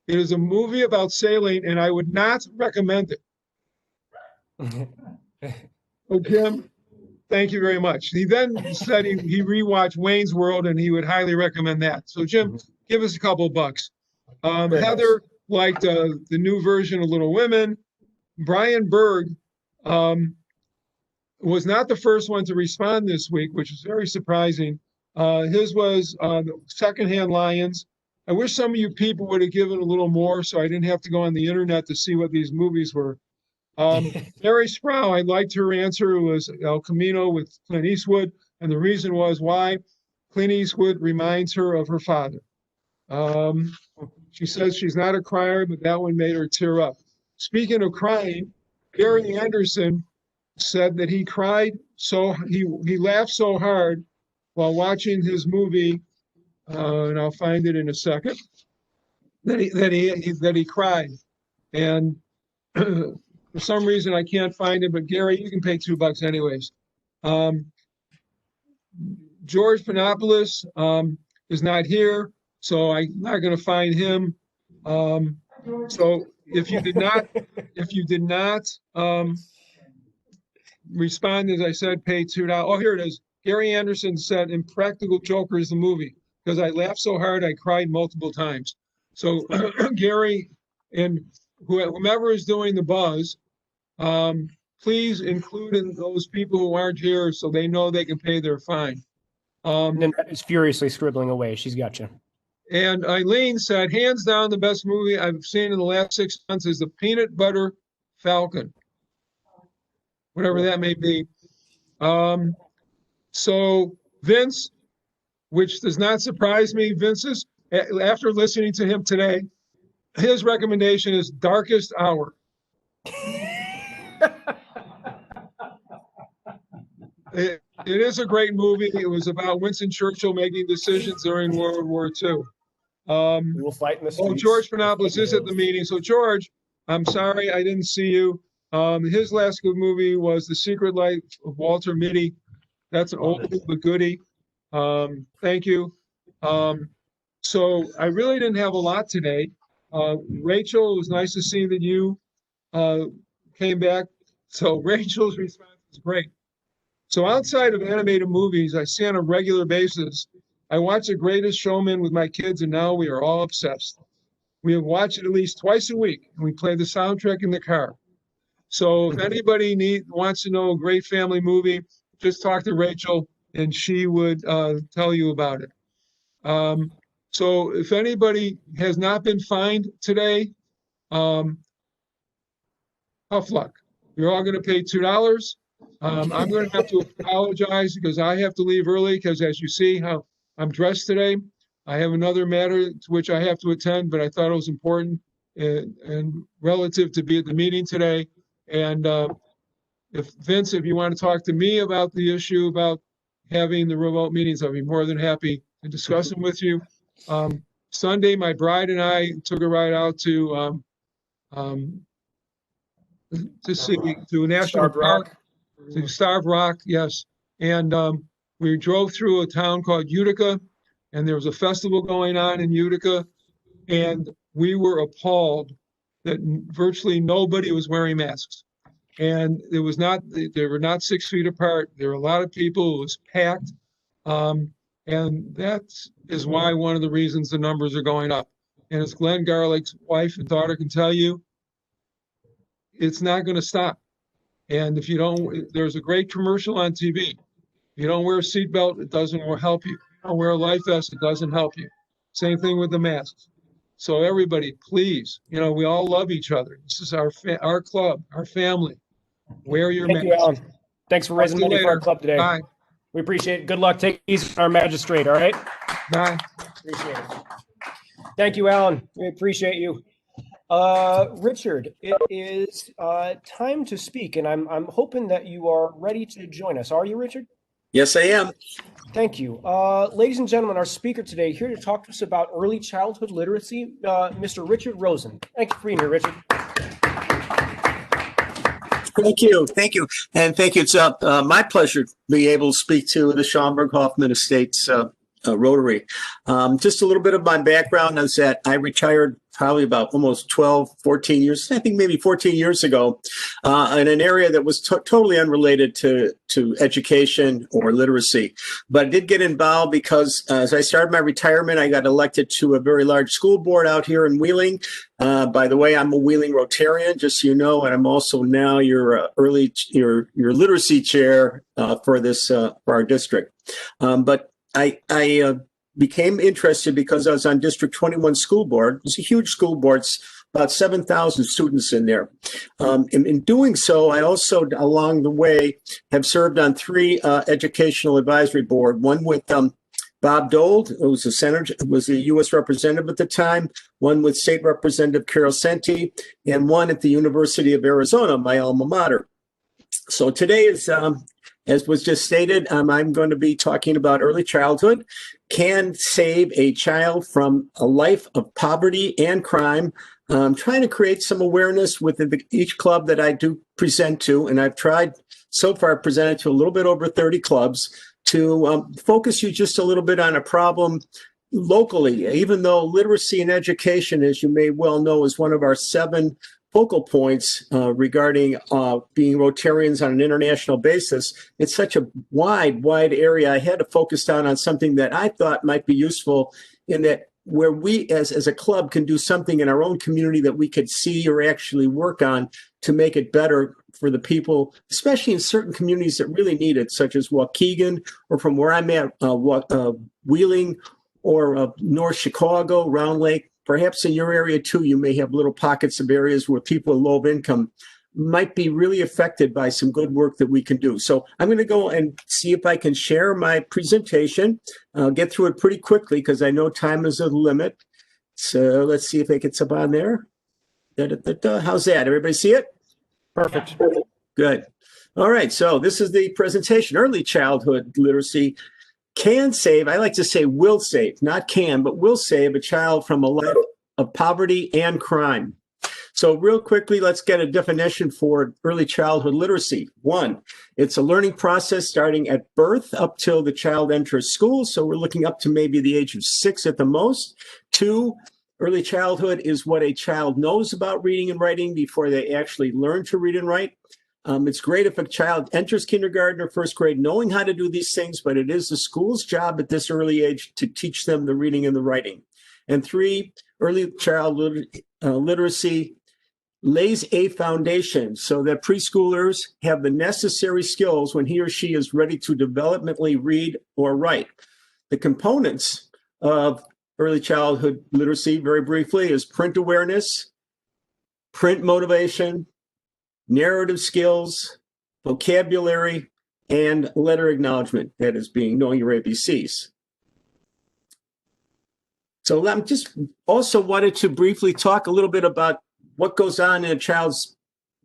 It is a movie about sailing, and I would not recommend it. Oh, Jim, thank you very much. He then said he rewatched Wayne's World, and he would highly recommend that. So, Jim, give us a couple of bucks. Heather liked the new version of Little Women. Brian Berg was not the first one to respond this week, which is very surprising. His was Secondhand Lions. I wish some of you people would have given a little more so I didn't have to go on the internet to see what these movies were. Mary Sproul, I liked her answer. It was El Camino with Clint Eastwood. And the reason was why Clint Eastwood reminds her of her father. She says she's not a crier, but that one made her tear up. Speaking of crying, Gary Anderson said that he cried he laughed so hard while watching his movie, and I'll find it in a second, that he cried. And for some reason I can't find it, but Gary, you can pay $2 anyways. George Panopoulos is not here, so I'm not going to find him. So if you did not respond, as I said, pay $2. Oh, here it is. Gary Anderson said, "Impractical Jokers, the movie, because I laughed so hard I cried multiple times." So Gary and whomever is doing the buzz, please include in those people who aren't here so they know they can pay their fine. Nanette is furiously scribbling away. She's got you. And Eileen said, hands down, the best movie I've seen in the last 6 months is The Peanut Butter Falcon, whatever that may be. So Vince, which does not surprise me, Vince's, after listening to him today, his recommendation is Darkest Hour. It is a great movie. It was about Winston Churchill making decisions during World War II. We will fight in the streets. Oh, George Panopoulos is at the meeting. So George, I'm sorry I didn't see you. His last good movie was The Secret Life of Walter Mitty. That's an old but goodie. Thank you. So I really didn't have a lot today. Rachel, it was nice to see that you came back. So Rachel's response is great. So outside of animated movies, I see on a regular basis, I watch The Greatest Showman with my kids, and now we are all obsessed. We have watched it at least twice a week, and we play the soundtrack in the car. So if anybody wants to know a great family movie, just talk to Rachel, and she would tell you about it. So if anybody has not been fined today, tough luck. You're all going to pay $2. I'm going to have to apologize because I have to leave early because, as you see how I'm dressed today, I have another matter to which I have to attend, but I thought it was important and relative to be at the meeting today. And if Vince, if you want to talk to me about the issue about having the remote meetings, I'll be more than happy to discuss them with you. Sunday, my bride and I took a ride out to National Park. To Starved Rock, yes. And we drove through a town called Utica, and there was a festival going on in Utica, and we were appalled that virtually nobody was wearing masks. And they were not 6 feet apart. There were a lot of people. It was packed. And that is why one of the reasons the numbers are going up. And as Glenn Garlick's wife and daughter can tell you, it's not going to stop. And if you don't, there's a great commercial on TV. If you don't wear a seatbelt, it doesn't help you. If you don't wear a life vest, it doesn't help you. Same thing with the masks. So everybody, please, we all love each other. This is our club, our family. Wear your mask. Thank you, Alan. Thanks for raising money for our club today. Bye. We appreciate it. Good luck. Take it easy on our magistrate, all right? Bye. Appreciate it. Thank you, Alan. We appreciate you. Richard, it is time to speak, and I'm hoping that you are ready to join us. Are you, Richard? Yes, I am. Thank you. Ladies and gentlemen, our speaker today here to talk to us about early childhood literacy, Mr. Richard Rosen. Thank you for being here, Richard. Thank you. And thank you. It's my pleasure to be able to speak to the Schaumburg Hoffman Estates Rotary. Just a little bit of my background is that I retired probably about almost 14 years, I think maybe 14 years ago, in an area that was totally unrelated to education or literacy. But I did get involved because as I started my retirement, I got elected to a very large school board out here in Wheeling. By the way, I'm a Wheeling Rotarian, just so you know, and I'm also now your literacy chair for this for our district. But I became interested because I was on District 21 school board. It's a huge school board, it's about 7,000 students in there. In doing so, I also, along the way, have served on 3 educational advisory board, one with Bob Dole, who was a senator, was a U.S. representative at the time, one with State Representative Carol Senti, and one at the University of Arizona, my alma mater. So today is, as was just stated, I'm going to be talking about early childhood can save a child from a life of poverty and crime. Trying to create some awareness within each club that I do present to, and I've tried so far presented to a little bit over 30 clubs, to focus you just a little bit on a problem locally, even though literacy and education, as you may well know, is one of our 7 focal points regarding being Rotarians on an international basis. It's such a wide area. I had to focus down on something that I thought might be useful, in that where we as a club can do something in our own community that we could see or actually work on to make it better for the people, especially in certain communities that really need it, such as Waukegan, or from where I'm at, Wheeling, or North Chicago, Round Lake. Perhaps in your area too, you may have little pockets of areas where people with low income might be really affected by some good work that we can do. So I'm going to go and see if I can share my presentation. I'll get through it pretty quickly because I know time is a limit. So let's see if it gets up on there. How's that? Everybody see it? Perfect. Good. All right. So this is the presentation. Early childhood literacy can save, I like to say will save, not can, but will save a child from a life of poverty and crime. So real quickly, let's get a definition for early childhood literacy. 1, it's a learning process starting at birth up till the child enters school. So we're looking up to maybe the age of 6 at the most. 2, early childhood is what a child knows about reading and writing before they actually learn to read and write. It's great if a child enters kindergarten or first grade knowing how to do these things, but it is the school's job at this early age to teach them the reading and the writing. And 3, early childhood literacy lays a foundation so that preschoolers have the necessary skills when he or she is ready to developmentally read or write. The components of early childhood literacy, very briefly, is print awareness, print motivation, narrative skills, vocabulary, and letter acknowledgement, that is being knowing your ABCs. So I'm just also wanted to briefly talk a little bit about what goes on in a child's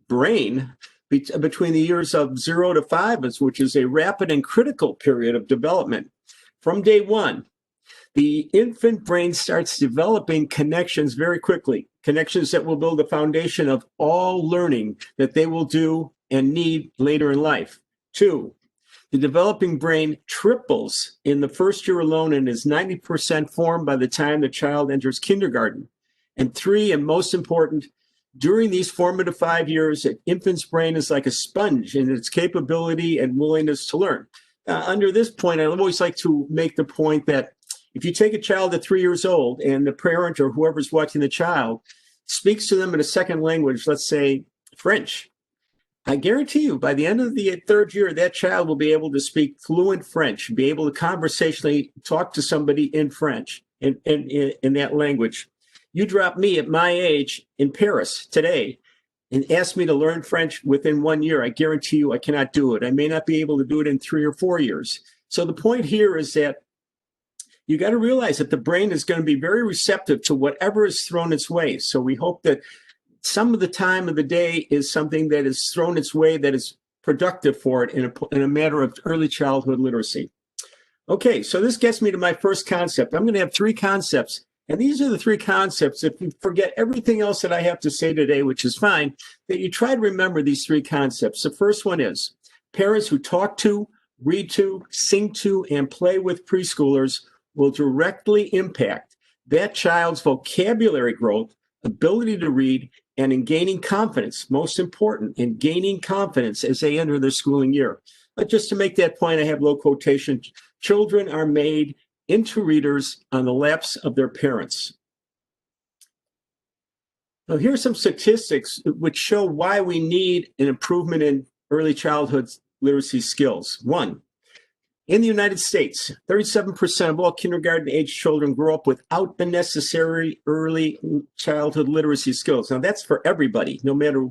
brain between the years of 0 to 5, which is a rapid and critical period of development. From day 1, the infant brain starts developing connections very quickly, connections that will build the foundation of all learning that they will do and need later in life. 2, the developing brain triples in the first year alone and is 90% formed by the time the child enters kindergarten. And 3, and most important, during these formative 5 years, an infant's brain is like a sponge in its capability and willingness to learn. Under this point, I always like to make the point that if you take a child at 3 years old and the parent or whoever's watching the child speaks to them in a second language, let's say French, I guarantee you by the end of the 3rd year, that child will be able to speak fluent French, be able to conversationally talk to somebody in French, in that language. You drop me at my age in Paris today and ask me to learn French within 1 year, I guarantee you I cannot do it. I may not be able to do it in 3 or 4 years. So the point here is that you got to realize that the brain is going to be very receptive to whatever is thrown its way. So we hope that some of the time of the day is something that is thrown its way that is productive for it in a matter of early childhood literacy. Okay, so this gets me to my first concept. I'm going to have 3 concepts. And these are the 3 concepts. If you forget everything else that I have to say today, which is fine, that you try to remember these 3 concepts. The first one is parents who talk to, read to, sing to, and play with preschoolers will directly impact that child's vocabulary growth, ability to read, and in gaining confidence, most important, in gaining confidence as they enter their schooling year. But just to make that point, I have low quotation. Children are made into readers on the laps of their parents. Now, here are some statistics which show why we need an improvement in early childhood literacy skills. 1, In the United States, 37% of all kindergarten-age children grow up without the necessary early childhood literacy skills. Now, that's for everybody, no matter,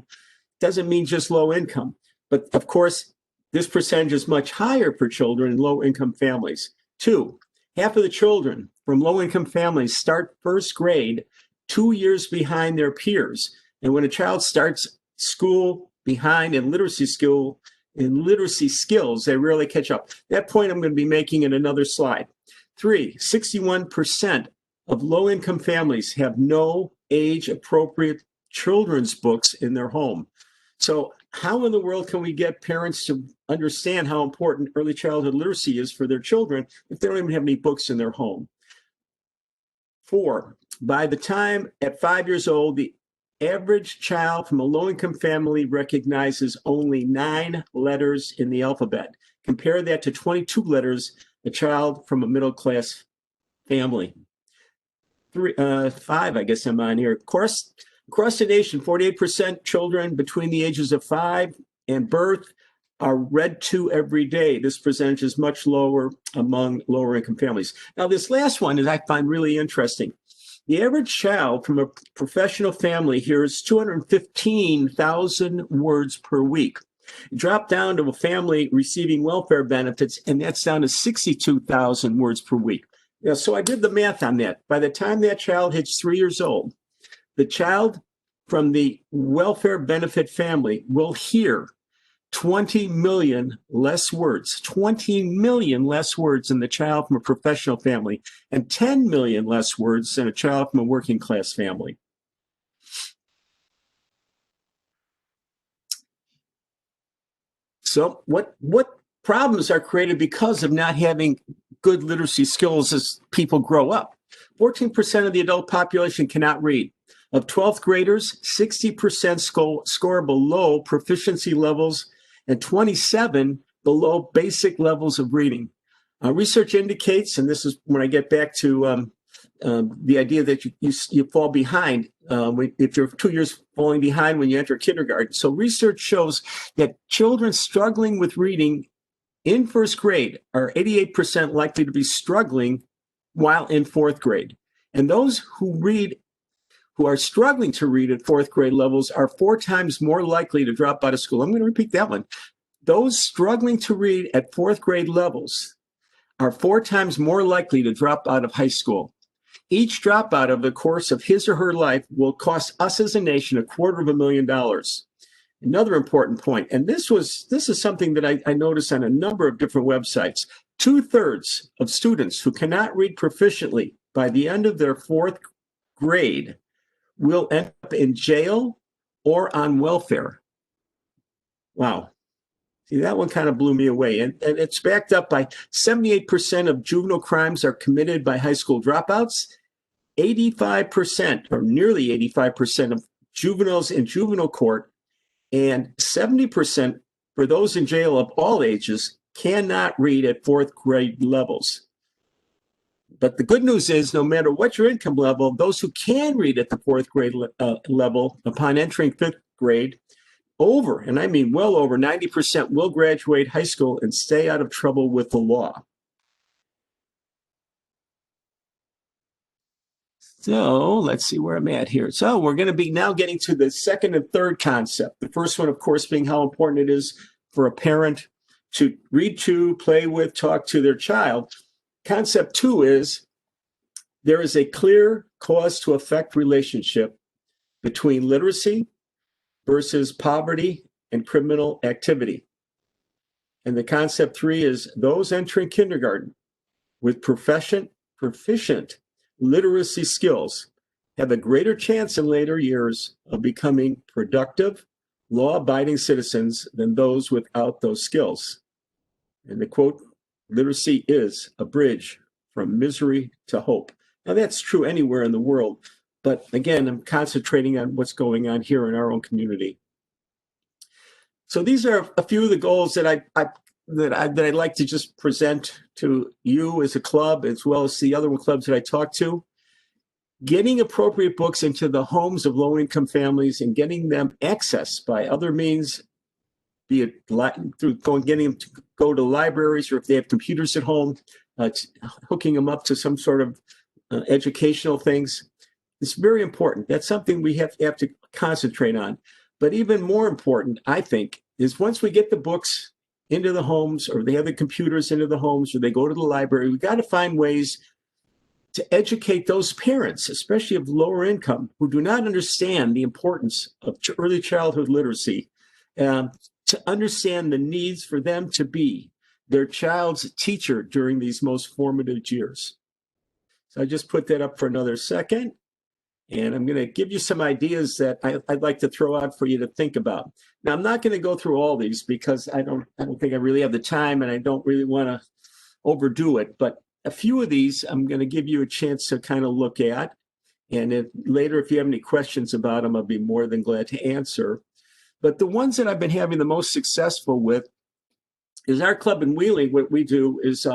doesn't mean just low income. But of course, this percentage is much higher for children in low-income families. 2, half of the children from low-income families start first grade 2 years behind their peers. And when a child starts school behind in literacy skills, they rarely catch up. That point I'm going to be making in another slide. 3, 61% of low-income families have no age-appropriate children's books in their home. So how in the world can we get parents to understand how important early childhood literacy is for their children if they don't even have any books in their home? 4, by the time at 5 years old, the average child from a low-income family recognizes only 9 letters in the alphabet. Compare that to 22 letters a child from a middle-class family. 5, I guess I'm on here. Across the nation, 48% children between the ages of 5 and birth are read to every day. This percentage is much lower among lower-income families. Now, this last one is I find really interesting. The average child from a professional family hears 215,000 words per week. Drop down to a family receiving welfare benefits, and that's down to 62,000 words per week. Now, so I did the math on that. By the time that child hits 3 years old, the child from the welfare benefit family will hear 20 million less words, 20 million less words than the child from a professional family, and 10 million less words than a child from a working class family. So what problems are created because of not having good literacy skills as people grow up? 14% of the adult population cannot read. Of 12th graders, 60% score below proficiency levels and 27 below basic levels of reading. Research indicates, and this is when I get back to the idea that you fall behind if you're 2 years falling behind when you enter kindergarten. So research shows that children struggling with reading in first grade are 88% likely to be struggling while in fourth grade. And those who are struggling to read at fourth grade levels are 4 times more likely to drop out of school. I'm going to repeat that one. Those struggling to read at fourth grade levels are 4 times more likely to drop out of high school. Each dropout of the course of his or her life will cost us as a nation $250,000. Another important point, and this is something that I noticed on a number of different websites. 2/3 of students who cannot read proficiently by the end of their fourth grade will end up in jail or on welfare. Wow. See, that one kind of blew me away. And it's backed up by 78% of juvenile crimes are committed by high school dropouts. 85%, or nearly 85% of juveniles in juvenile court, and 70% for those in jail of all ages cannot read at fourth grade levels. But the good news is, no matter what your income level, those who can read at the fourth grade level upon entering fifth grade, over, and I mean well over 90% will graduate high school and stay out of trouble with the law. So let's see where I'm at here. So we're going to be now getting to the second and third concept. The first one, of course, being how important it is for a parent to read to, play with, talk to their child. Concept 2 is there is a clear cause to effect relationship between literacy versus poverty and criminal activity. And the concept 3 is those entering kindergarten with proficient literacy skills have a greater chance in later years of becoming productive, law-abiding citizens than those without those skills. And the quote, literacy is a bridge from misery to hope. Now that's true anywhere in the world, but again, I'm concentrating on what's going on here in our own community. So these are a few of the goals that I'd like to just present to you as a club, as well as the other clubs that I talk to. Getting appropriate books into the homes of low-income families and getting them accessed by other means be it through getting them to go to libraries, or if they have computers at home, hooking them up to some sort of educational things. It's very important. That's something we have to concentrate on. But even more important, I think, is once we get the books into the homes, or they have the computers into the homes, or they go to the library, we got to find ways to educate those parents, especially of lower income, who do not understand the importance of early childhood literacy, to understand the needs for them to be their child's teacher during these most formative years. So I just put that up for another second, and I'm going to give you some ideas that I'd like to throw out for you to think about. Now, I'm not going to go through all these because I don't think I really have the time, and I don't really want to overdo it, but a few of these I'm going to give you a chance to kind of look at. And later, if you have any questions about them, I'll be more than glad to answer. But the ones that I've been having the most successful with is our club in Wheeling. What we do is,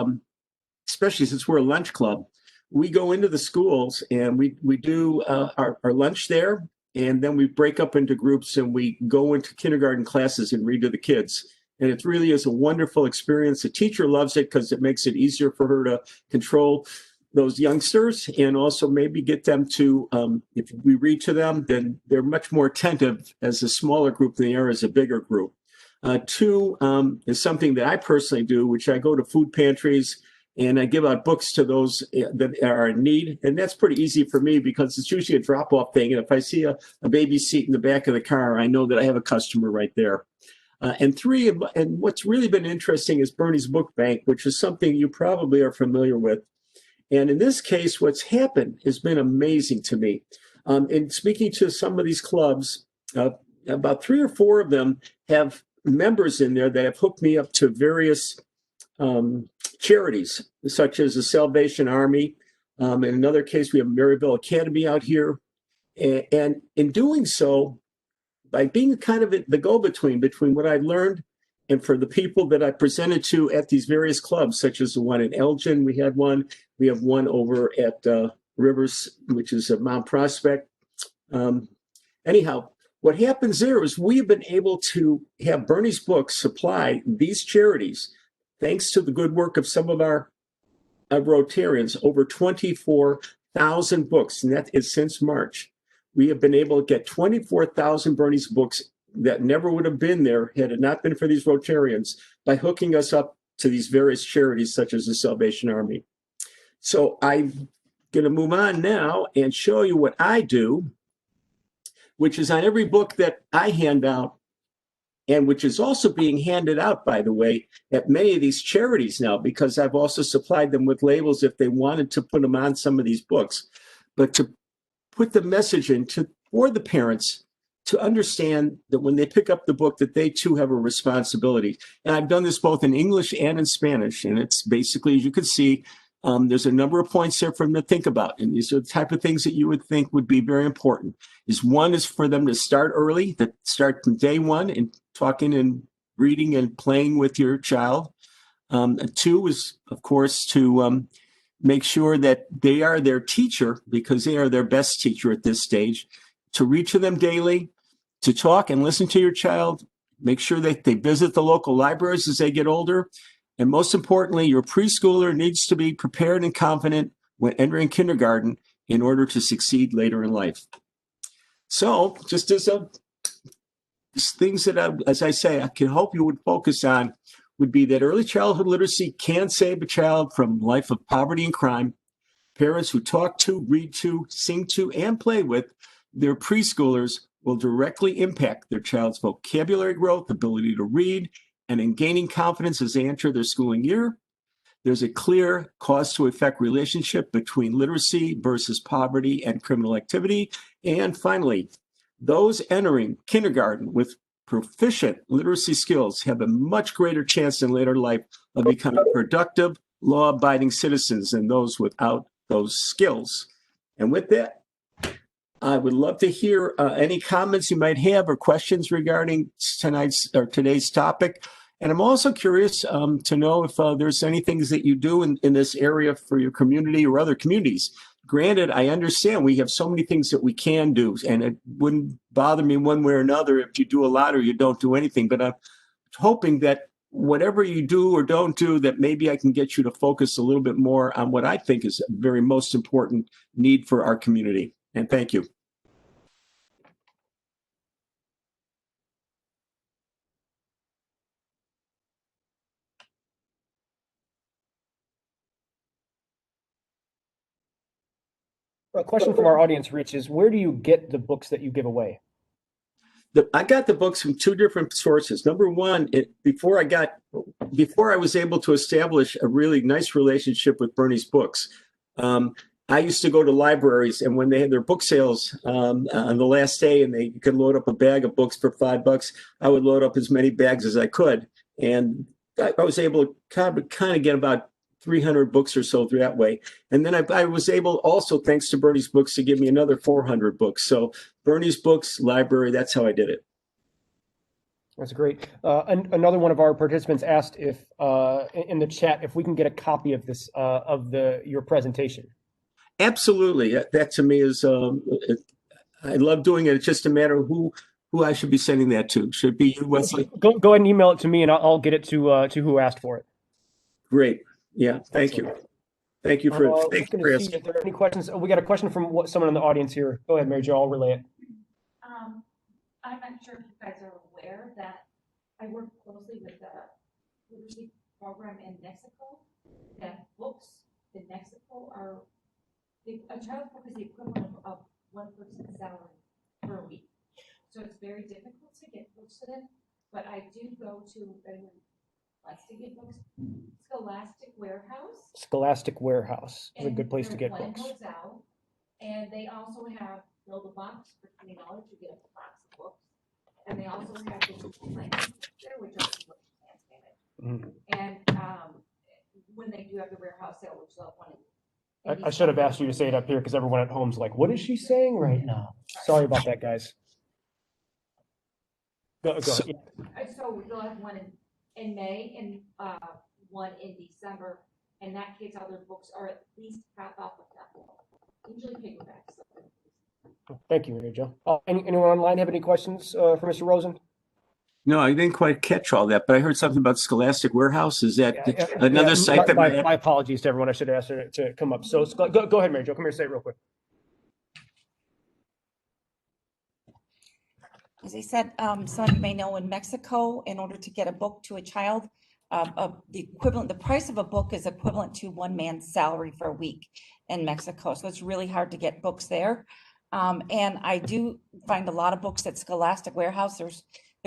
especially since we're a lunch club, we go into the schools and we do our lunch there. And then we break up into groups and we go into kindergarten classes and read to the kids. And it really is a wonderful experience. The teacher loves it because it makes it easier for her to control those youngsters, and also maybe get them to, if we read to them, then they're much more attentive as a smaller group than they are as a bigger group. Two is something that I personally do, which I go to food pantries and I give out books to those that are in need. And that's pretty easy for me because it's usually a drop-off thing. And if I see a baby seat in the back of the car, I know that I have a customer right there. And three, and what's really been interesting is Bernie's Book Bank, which is something you probably are familiar with. And in this case, what's happened has been amazing to me. In speaking to some of these clubs, about 3 or 4 of them have members in there that have hooked me up to various charities, such as the Salvation Army. In another case, we have Maryville Academy out here. And in doing so, by being kind of the go-between between what I learned and for the people that I presented to at these various clubs, such as the one in Elgin, we had one. We have one over at Rivers, which is at Mount Prospect. Anyhow, what happens there is we've been able to have Bernie's Books supply these charities, thanks to the good work of some of our Rotarians, over 24,000 books, and that is since March. We have been able to get 24,000 Bernie's Books that never would have been there had it not been for these Rotarians, by hooking us up to these various charities such as the Salvation Army. So I'm going to move on now and show you what I do, which is on every book that I hand out, and which is also being handed out, by the way, at many of these charities now, because I've also supplied them with labels if they wanted to put them on some of these books. But to put the message in for the parents to understand that when they pick up the book, that they too have a responsibility. And I've done this both in English and in Spanish. And it's basically, as you can see, there's a number of points there for them to think about. And these are the type of things that you would think would be very important. One is for them to start early, that start from day one in talking and reading and playing with your child. 2 is, of course, to make sure that they are their teacher, because they are their best teacher at this stage, to read to them daily, to talk and listen to your child, make sure that they visit the local libraries as they get older. And most importantly, your preschooler needs to be prepared and confident when entering kindergarten in order to succeed later in life. So just as things that, as I say, I can hope you would focus on would be that early childhood literacy can save a child from a life of poverty and crime. Parents who talk to, read to, sing to, and play with their preschoolers will directly impact their child's vocabulary growth, ability to read, and in gaining confidence as they enter their schooling year. There's a clear cause-to-effect relationship between literacy versus poverty and criminal activity. And finally, those entering kindergarten with proficient literacy skills have a much greater chance in later life of becoming productive, law-abiding citizens than those without those skills. And with that, I would love to hear any comments you might have or questions regarding today's topic. And I'm also curious to know if there's any things that you do in this area for your community or other communities. Granted, I understand we have so many things that we can do, and it wouldn't bother me one way or another if you do a lot or you don't do anything. But I'm hoping that whatever you do or don't do, that maybe I can get you to focus a little bit more on what I think is a very most important need for our community. And thank you. A question from our audience, Rich, is where do you get the books that you give away? I got the books from two different sources. Number one, before I was able to establish a really nice relationship with Bernie's Books, I used to go to libraries, and when they had their book sales on the last day, and you could load up a bag of books for $5, I would load up as many bags as I could, and I was able to kind of get about 300 books or so through that way. And then I was able also, thanks to Bernie's Books, to give me another 400 books. So Bernie's Books, library, that's how I did it. That's great. Another one of our participants asked if in the chat if we can get a copy of this your presentation. Absolutely. That to me is I love doing it. It's just a matter of who I should be sending that to. Should it be you, Wesley? Go ahead and email it to me, and I'll get it to who asked for it. Great. Yeah. Thank you. Thank you for asking. If there are any questions, we got a question from someone in the audience here. Go ahead, Mary Jo. I'll relay it. I'm not sure if you guys are aware that I work closely with the literacy program in Mexico. That books in Mexico are a child's book is the equivalent of one person's salary per week. So it's very difficult to get books to them. But I do go to likes to get books. Scholastic Warehouse. Scholastic Warehouse is a good place to get one in books. Roselle, and they also have build a box for $20 to get a box of books. And they also have digital language there, which are translated. And when they do have the warehouse sale, which they'll want to. I should have asked you to say it up here because everyone at home's like, "What is she saying right now?" Sorry about that, guys. Go ahead. So they'll have one in May and one in December, and that case, all their books are at least half off of that. Usually paperbacks. Thank you, Mary Jo. Anyone online have any questions for Mr. Rosen? No, I didn't quite catch all that, but I heard something about Scholastic Warehouse. Is that another site that? My apologies to everyone. I should have asked her to come up. So go ahead, Mary Jo. Come here, say it real quick. As I said, some of you may know in Mexico, in order to get a book to a child, the price of a book is equivalent to one man's salary for a week in Mexico. So it's really hard to get books there. And I do find a lot of books at Scholastic Warehouse. There's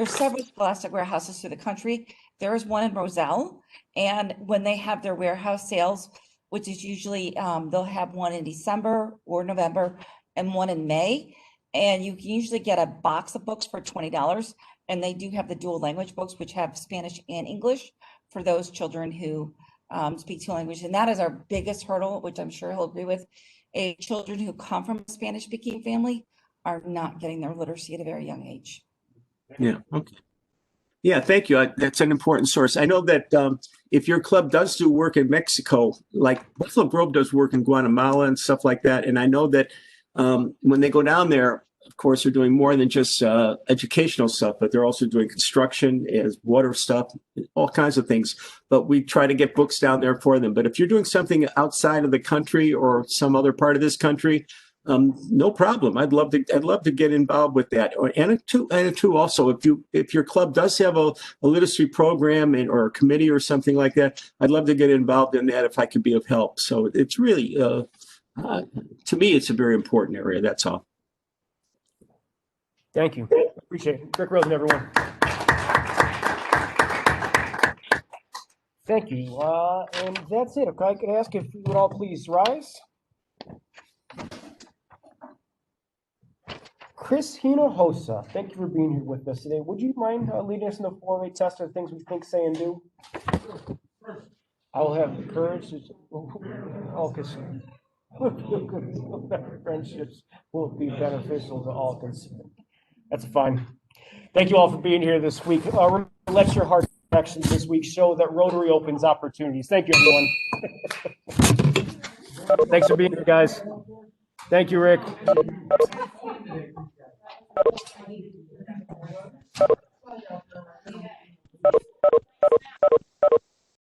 several Scholastic Warehouses through the country. There is one in Roselle, and when they have their warehouse sales, which is usually they'll have one in December or November and one in May, and you can usually get a box of books for $20. And they do have the dual language books, which have Spanish and English for those children who speak two languages. And that is our biggest hurdle, which I'm sure he'll agree with. Children who come from a Spanish-speaking family are not getting their literacy at a very young age. Yeah. Okay. Yeah. Thank you. That's an important source. I know that if your club does do work in Mexico, like Buffalo Grove does work in Guatemala and stuff like that. And I know that when they go down there, of course, they're doing more than just educational stuff, but they're also doing construction, as water stuff, all kinds of things. But we try to get books down there for them. But if you're doing something outside of the country or some other part of this country, no problem. I'd love to get involved with that. And two, also, if your club does have a literacy program or a committee or something like that, I'd love to get involved in that if I could be of help. So it's really, to me, it's a very important area. That's all. Thank you. Appreciate it. Rick Rosen, everyone. Thank you. And that's it. Okay, I can ask if you would all please rise. Chris Hinojosa, thank you for being here with us today. Would you mind leading us in the 4-way test of things we think, say, and do? I will have the courage to focus. Friendships will be beneficial to all concerned. That's fine. Thank you all for being here this week. Let your heart actions this week show that Rotary opens opportunities. Thank you, everyone. Thanks for being here, guys. Thank you, Rick.